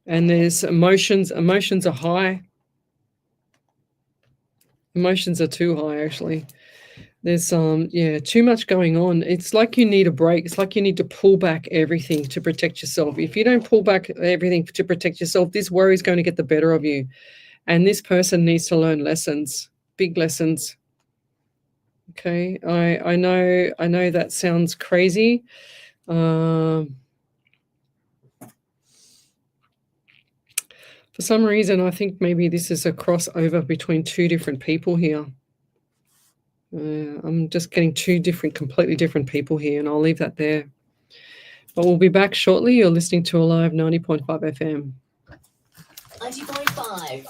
And there's emotions are high. Emotions are too high, actually. There's too much going on. It's like you need a break. It's like you need to pull back everything to protect yourself. If you don't pull back everything to protect yourself, this worry is going to get the better of you. And this person needs to learn lessons, big lessons. Okay, I know that sounds crazy. For some reason, I think maybe this is a crossover between two different people here. I'm just getting two completely different people here, and I'll leave that there. But we'll be back shortly. You're listening to Alive 90.5 FM. 90.5.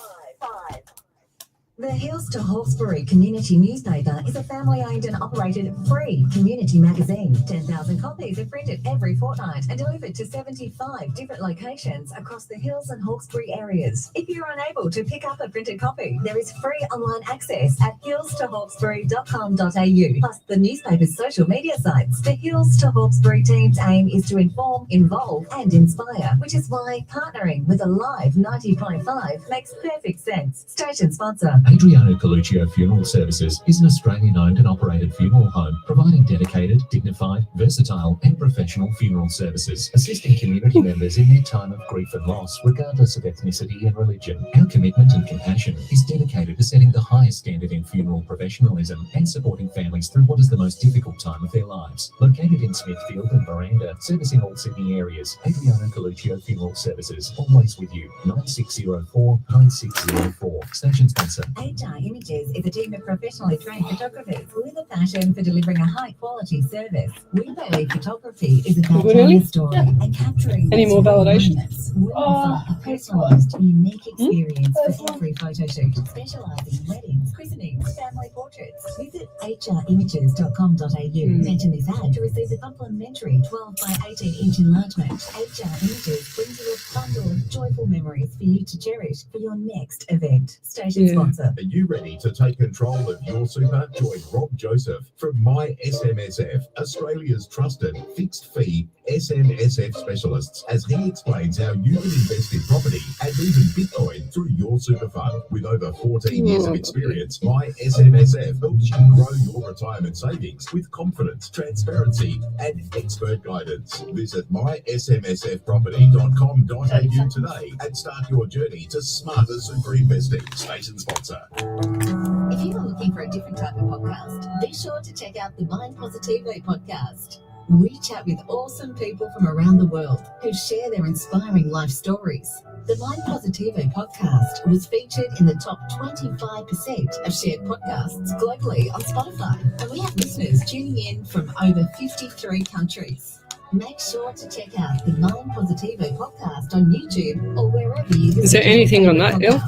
The Hills to Hawkesbury Community Newspaper is a family-owned and operated free community magazine. 10,000 copies are printed every fortnight and delivered to 75 different locations across the Hills and Hawkesbury areas. If you're unable to pick up a printed copy, there is free online access at hillstohawkesbury.com.au, plus the newspaper's social media sites. The Hills to Hawkesbury team's aim is to inform, involve and inspire, which is why partnering with Alive 90.5 makes perfect sense. Station sponsor. Adriano Coluccio Funeral Services is an Australian-owned and operated funeral home providing dedicated, dignified, versatile and professional funeral services, assisting community members in their time of grief and loss, regardless of ethnicity and religion. Our commitment and compassion is dedicated to setting the highest standard in funeral professionalism and supporting families through what is the most difficult time of their lives. Located in Smithfield and Miranda, servicing all Sydney areas, Adriano Coluccio Funeral Services, always with you. 9604 9604. Station sponsor. HR Images is a team of professionally trained photographers with a passion for delivering a high-quality service. We believe photography is about telling a story and capturing Any more validation? We offer a personalised, unique experience for every photo shoot, specialising in weddings, christenings, family portraits. Visit hrimages.com.au. Mention this ad to receive a complimentary 12 by 18-inch enlargement. HR Images brings you a bundle of joyful memories for you to cherish for your next event. Station sponsor. Are you ready to take control of your super? Join Rob Joseph from My SMSF, Australia's trusted fixed fee SMSF specialists, as he explains how you can invest in property and even Bitcoin through your super fund. With over 14 years of experience, My SMSF SMSF helps you grow your retirement savings with confidence, transparency, and expert guidance. Visit mysmsfproperty.com.au today and start your journey to smarter super investing. Station sponsor. If you are looking for a different type of podcast, be sure to check out the Mind Positivo podcast. We chat with awesome people from around the world who share their inspiring life stories. The Mind Positivo podcast was featured in the top 25% of shared podcasts globally on Spotify, and we have listeners tuning in from over 53 countries. Make sure to check out the Mind Positivo podcast on YouTube or wherever you Is there anything on that, El?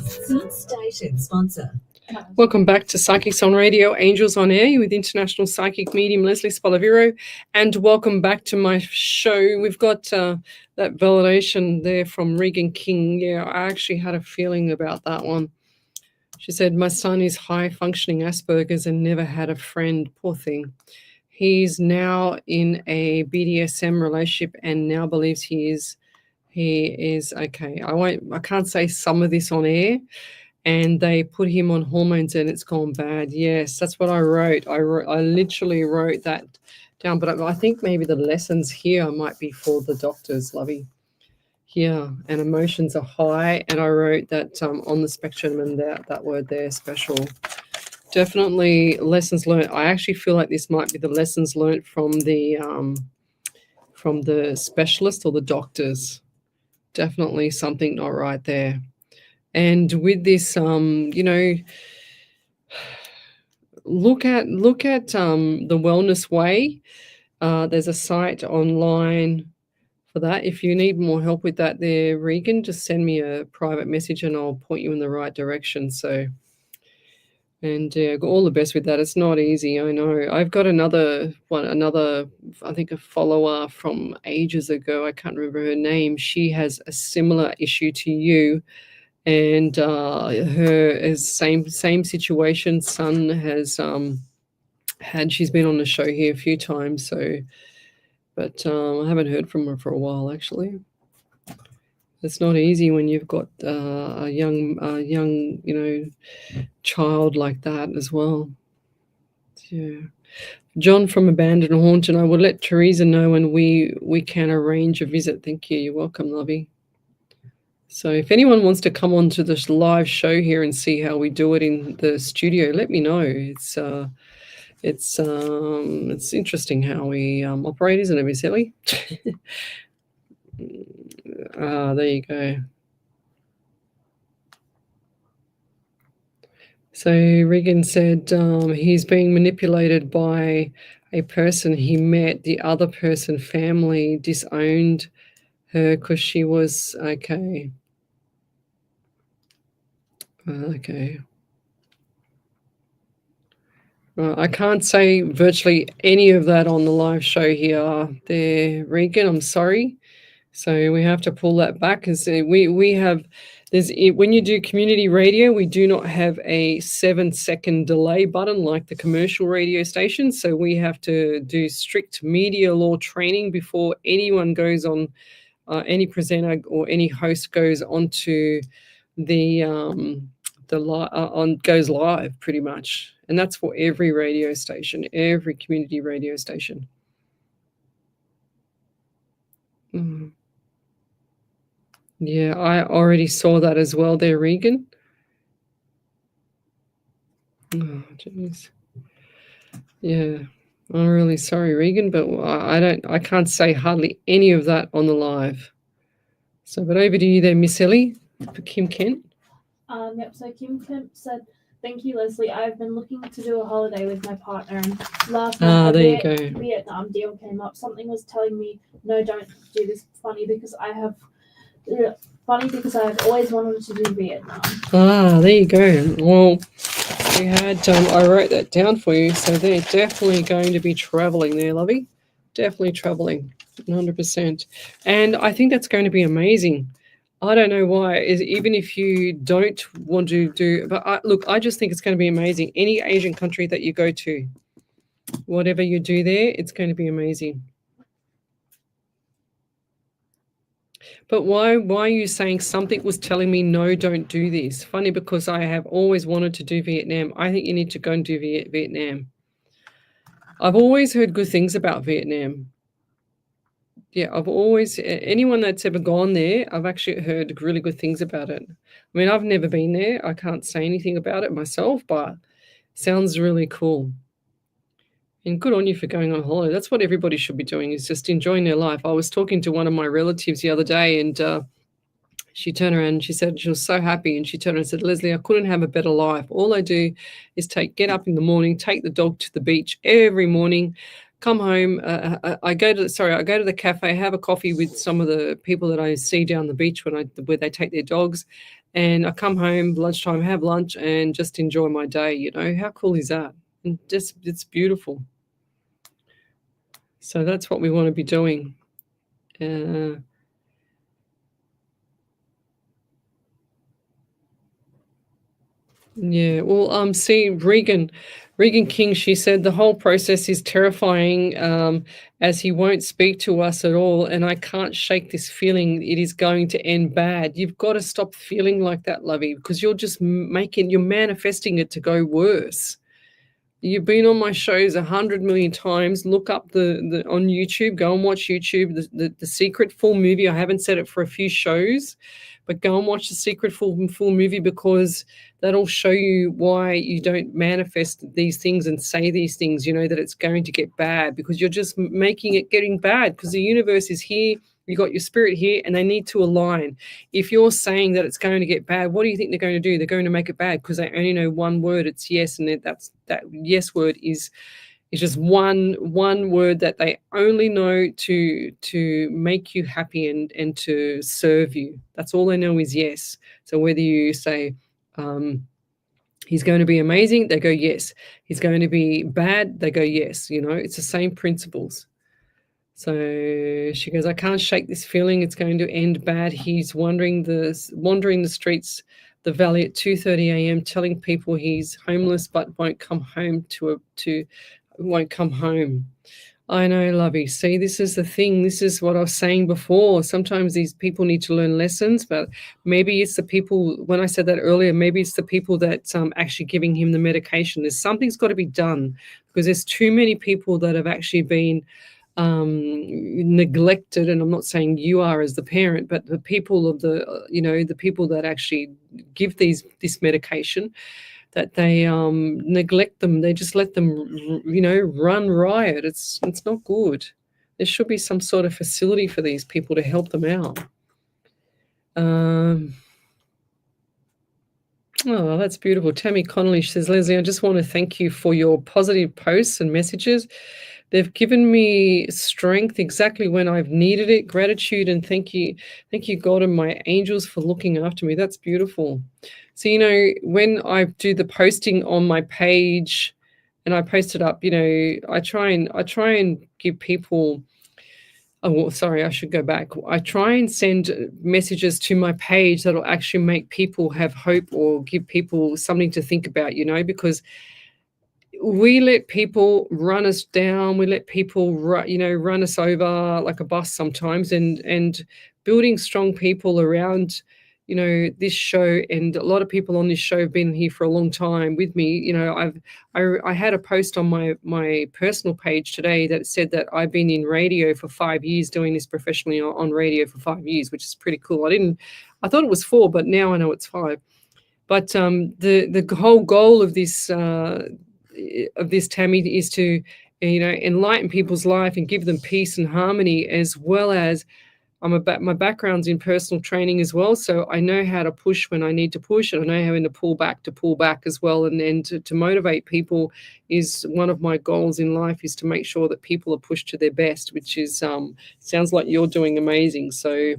Station sponsor. Welcome back to Psychics on Radio, Angels on Air with international psychic medium Lesley Spaliviero, and welcome back to my show. We've got that validation there from Regan King. Yeah, I actually had a feeling about that one. She said, my son is high-functioning Asperger's and never had a friend. Poor thing. He's now in a BDSM relationship and now believes he is okay. I can't say some of this on air. And they put him on hormones and it's gone bad. Yes, that's what I wrote. I literally wrote that down. But I think maybe the lessons here might be for the doctors, Lovey. Yeah, and emotions are high. And I wrote that on the spectrum, and that word there, special. Definitely lessons learned. I actually feel like this might be the lessons learned from the specialist or the doctors. Definitely something not right there. And with this, look at the Wellness Way. There's a site online for that. If you need more help with that there, Regan, just send me a private message and I'll point you in the right direction. So, and all the best with that. It's not easy, I know. I've got another, I think a follower from ages ago. I can't remember her name. She has a similar issue to you. And her is same situation. Son has she's been on the show here a few times. So, but I haven't heard from her for a while. Actually, it's not easy when you've got a young child like that as well. Yeah. John from Abandoned Haunt, and I will let Teresa know when we can arrange a visit. Thank you. You're welcome, Lovey. So if anyone wants to come on to this live show here and see how we do it in the studio, let me know. It's interesting how we operate, isn't it, Miss Ellie? There you go. So Regan said he's being manipulated by a person he met. The other person, family, disowned her because she was okay. Okay. Well, I can't say virtually any of that on the live show here there, Regan. I'm sorry. So we have to pull that back because we have, when you do community radio, we do not have a 7-second delay button like the commercial radio station. So we have to do strict media law training before anyone goes on, any presenter or any host goes onto goes live pretty much. And that's for every radio station, every community radio station. Yeah, I already saw that as well there, Regan. Oh, jeez. Yeah, I'm really sorry, Regan, but I can't say hardly any of that on the live. So, but over to you there, Miss Ellie, for Kim Kent. Yep, so Kim Kemp said, thank you, Lesley. I've been looking to do a holiday with my partner, and last night the Vietnam deal came up. Something was telling me, no, don't do this. Funny because I have always wanted to do Vietnam. There you go. Well, we had, I wrote that down for you. So they're definitely going to be traveling there, Lovey. Definitely traveling, 100%. And I think that's going to be amazing. I don't know why, even if you don't want to do, but I just think it's going to be amazing. Any Asian country that you go to, whatever you do there, it's going to be amazing. But why are you saying something was telling me, no, don't do this? Funny, because I have always wanted to do Vietnam. I think you need to go and do Vietnam. I've always heard good things about Vietnam. Yeah, I've always, anyone that's ever gone there, I've actually heard really good things about it. I mean, I've never been there. I can't say anything about it myself, but sounds really cool. And good on you for going on holiday. That's what everybody should be doing, is just enjoying their life. I was talking to one of my relatives the other day, and she turned around and she said she was so happy. And she turned around and said, Lesley, I couldn't have a better life. All I do is get up in the morning, take the dog to the beach every morning, come home. I go to the cafe, have a coffee with some of the people that I see down the beach where they take their dogs. And I come home lunchtime, have lunch, and just enjoy my day. You know, how cool is that? And just, it's beautiful. So that's what we want to be doing. Yeah, well, see, Regan King, she said the whole process is terrifying, as he won't speak to us at all, and I can't shake this feeling it is going to end bad. You've got to stop feeling like that, Lovey, because you're just you're manifesting it to go worse. You've been on my shows 100 million times. Look up the on YouTube. Go and watch YouTube. The Secret full movie. I haven't said it for a few shows, but go and watch the Secret full movie, because that'll show you why you don't manifest these things and say these things. You know that it's going to get bad, because you're just making it getting bad. Because the universe is here. You got your spirit here, and they need to align. If you're saying that it's going to get bad, what do you think they're going to do? They're going to make it bad because they only know one word. It's yes, and that yes word is just one word that they only know to make you happy and to serve you. That's all they know is yes. So whether you say he's going to be amazing, they go yes. He's going to be bad, they go yes. You know, it's the same principles. So she goes, I can't shake this feeling. It's going to end bad. He's wandering the streets, the valley at 2:30 a.m., telling people he's homeless but won't come home won't come home. I know, Lovey. See, this is the thing. This is what I was saying before. Sometimes these people need to learn lessons, but maybe it's the people, when I said that earlier, maybe it's the people that's actually giving him the medication. Something's got to be done, because there's too many people that have actually been neglected, and I'm not saying you are as the parent, but the people of the people that actually give this medication, that they neglect them. They just let them run riot. It's not good. There should be some sort of facility for these people to help them out. Oh, that's beautiful. Tammy Connolly says, Lesley, I just want to thank you for your positive posts and messages. They've given me strength exactly when I've needed it. Gratitude and thank you, God, and my angels for looking after me. That's beautiful. So, when I do the posting on my page and I post it up, I try and give people. Oh, well, sorry, I should go back. I try and send messages to my page that'll actually make people have hope or give people something to think about, because we let people run us down. We let people, run us over like a bus sometimes, and building strong people around, this show. And a lot of people on this show have been here for a long time with me. I had a post on my personal page today that said that I've been in radio for 5 years, doing this professionally on radio for 5 years, which is pretty cool. I thought it was 4, but now I know it's 5. But the whole goal of this Tammy is to enlighten people's life and give them peace and harmony, as well as my background's in personal training as well, so I know how to push when I need to push, and I know how to pull back as well, and to motivate people is one of my goals in life, is to make sure that people are pushed to their best, which is sounds like you're doing amazing. So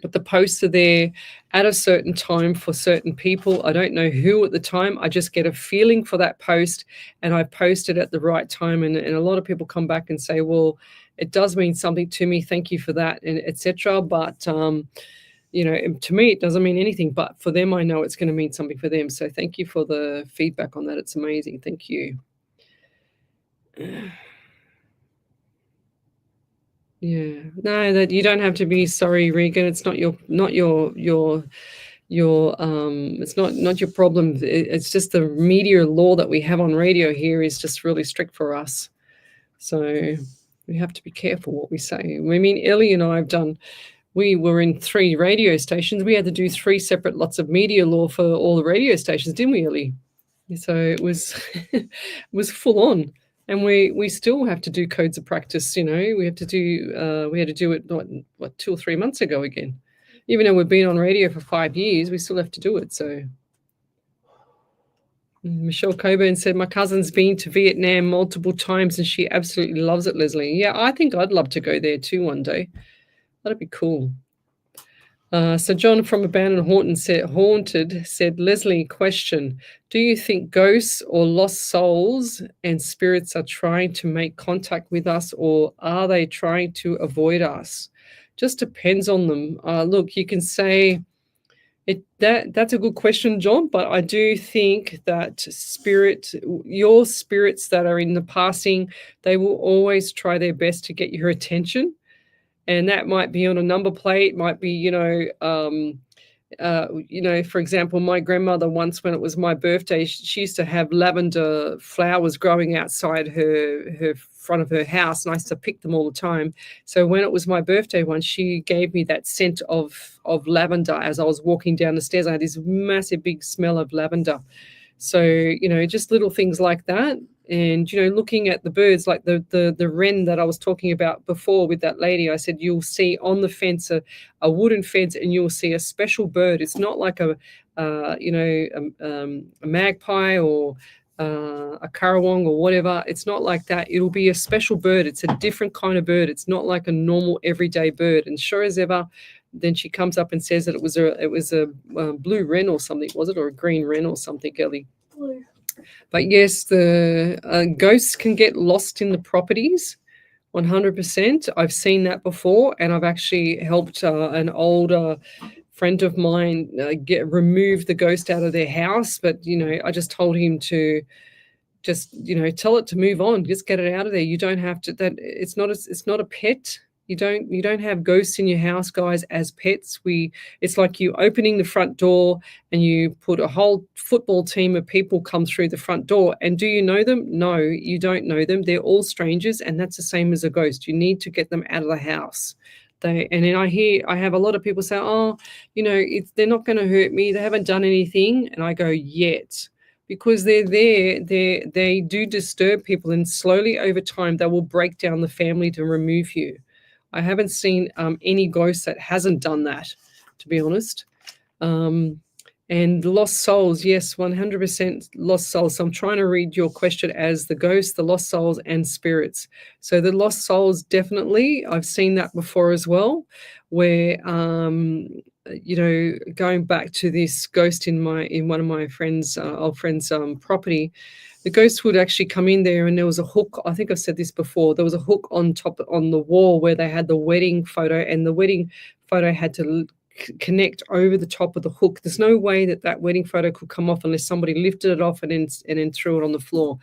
but the posts are there at a certain time for certain people. I don't know who at the time. I just get a feeling for that post, and I post it at the right time. And a lot of people come back and say, well, it does mean something to me. Thank you for that, and etc. But, to me, it doesn't mean anything. But for them, I know it's going to mean something for them. So thank you for the feedback on that. It's amazing. Thank you. Yeah. No, that you don't have to be sorry, Regan. It's not your it's not your problem. It's just the media law that we have on radio here is just really strict for us. So we have to be careful what we say. I mean, Ellie and I we were in 3 radio stations. We had to do 3 separate lots of media law for all the radio stations, didn't we, Ellie? So it was it was full on. And we still have to do codes of practice, we have to do we had to do it what 2 or 3 months ago again. Even though we've been on radio for 5 years, we still have to do it. So Michelle Coburn said, my cousin's been to Vietnam multiple times and she absolutely loves it, Lesley. Yeah, I think I'd love to go there too one day. That'd be cool. So John from Abandoned Haunted said, Lesley, question. Do you think ghosts or lost souls and spirits are trying to make contact with us, or are they trying to avoid us? Just depends on them. Look, you can say that's a good question, John, but I do think that your spirits that are in the passing, they will always try their best to get your attention. And that might be on a number plate, might be, for example, my grandmother once, when it was my birthday, she used to have lavender flowers growing outside her front of her house, and I used to pick them all the time. So when it was my birthday once, she gave me that scent of lavender as I was walking down the stairs. I had this massive big smell of lavender. So, just little things like that. And, looking at the birds, like the wren that I was talking about before with that lady, I said, you'll see on the fence a wooden fence, and you'll see a special bird. It's not like a magpie or a currawong or whatever. It's not like that. It'll be a special bird. It's a different kind of bird. It's not like a normal everyday bird. And sure as ever, then she comes up and says that it was a blue wren or something, was it, or a green wren or something, Ellie? Blue. But yes, the ghosts can get lost in the properties, 100%. I've seen that before, and I've actually helped an older friend of mine remove the ghost out of their house. But I just told him to just tell it to move on, just get it out of there. You don't have to. That it's not a pet. You don't have ghosts in your house, guys, as pets. It's like you opening the front door and you put a whole football team of people come through the front door. And do you know them? No, you don't know them. They're all strangers, and that's the same as a ghost. You need to get them out of the house. And then I have a lot of people say, oh, they're not going to hurt me. They haven't done anything. And I go, yet. Because they're there, they do disturb people, and slowly over time they will break down the family to remove you. I haven't seen any ghost that hasn't done that, to be honest. And lost souls, yes, 100% lost souls. So I'm trying to read your question as the ghosts, the lost souls, and spirits. So the lost souls, definitely, I've seen that before as well, where going back to this ghost in one of my old friends' property. The ghost would actually come in there, and there was a hook. I think I've said this before. There was a hook on the wall where they had the wedding photo, and the wedding photo had to connect over the top of the hook. There's no way that wedding photo could come off unless somebody lifted it off and then threw it on the floor.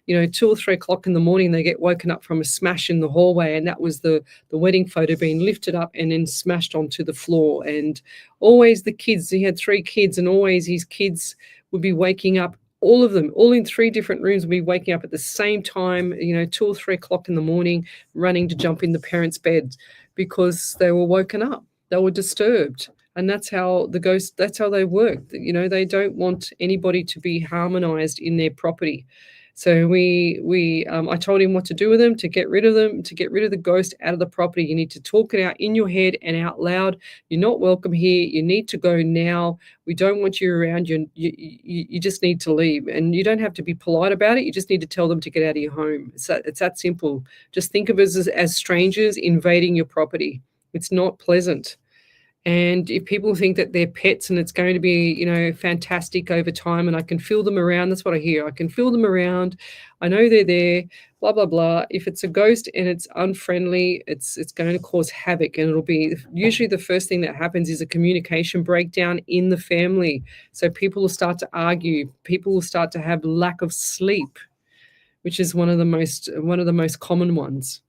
2 or 3 o'clock in the morning, they get woken up from a smash in the hallway, and that was the wedding photo being lifted up and then smashed onto the floor. And always the kids, he had 3 kids, and always his kids would be waking up. All of them, all in 3 different rooms, will be waking up at the same time, 2 or 3 o'clock in the morning, running to jump in the parents' beds because they were woken up. They were disturbed. And that's how that's how they work. They don't want anybody to be harmonized in their property. So I told him what to do with them, to get rid of them, to get rid of the ghost out of the property. You need to talk it out in your head and out loud. You're not welcome here. You need to go now. We don't want you around. You just need to leave. And you don't have to be polite about it. You just need to tell them to get out of your home. It's that simple. Just think of us as strangers invading your property. It's not pleasant. And if people think that they're pets and it's going to be, fantastic over time, and I can feel them around, that's what I hear. I can feel them around. I know they're there, blah, blah, blah. If it's a ghost and it's unfriendly, it's going to cause havoc. And it'll be usually the first thing that happens is a communication breakdown in the family. So people will start to argue. People will start to have lack of sleep, which is one of the most common ones.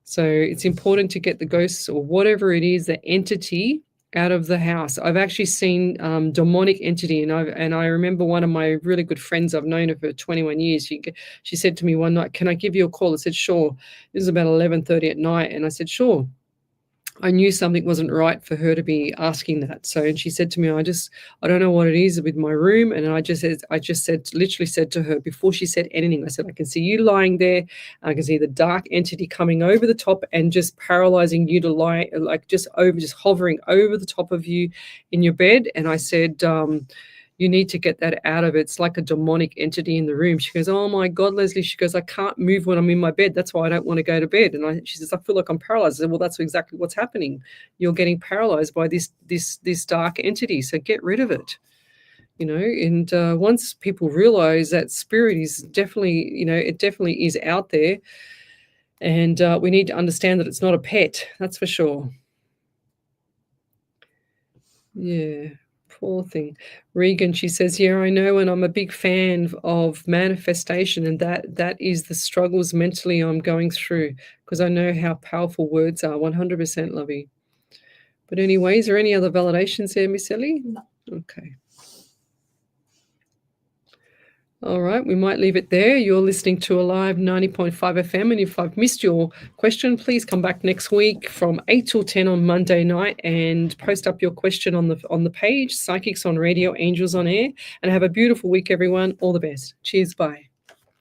So it's important to get the ghosts or whatever it is, the entity, out of the house. I've actually seen demonic entity, and I remember one of my really good friends, I've known her for 21 years. She said to me one night, "Can I give you a call?" I said, "Sure." This was about 11:30 at night, and I said, "Sure." I knew something wasn't right for her to be asking that. So, and she said to me, I don't know what it is with my room. And I literally said to her before she said anything, I said, "I can see you lying there. I can see the dark entity coming over the top and just paralyzing you to lie, like just hovering over the top of you in your bed." And I said, "You need to get that out of it. It's like a demonic entity in the room." She goes, "Oh my God, Lesley." She goes, "I can't move when I'm in my bed. That's why I don't want to go to bed." And she says, "I feel like I'm paralyzed." I said, "Well, that's exactly what's happening. You're getting paralyzed by this dark entity. So get rid of it." And once people realize that spirit is definitely, it definitely is out there. And we need to understand that it's not a pet. That's for sure. Yeah. Poor thing. Regan, she says, "Yeah, I know, and I'm a big fan of manifestation, and that is the struggles mentally I'm going through, because I know how powerful words are." 100% Lovey. But anyway, is there any other validations there, Miss Ellie? No. Okay. All right, we might leave it there. You're listening to Alive 90.5 FM, and if I've missed your question, please come back next week from 8 till 10 on Monday night and post up your question on the page, Psychics on Radio, Angels on Air, and have a beautiful week, everyone. All the best. Cheers, bye.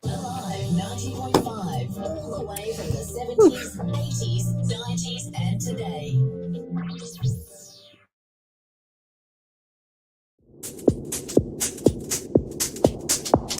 Alive 90.5, all the way from the 70s, 80s, 90s, and today.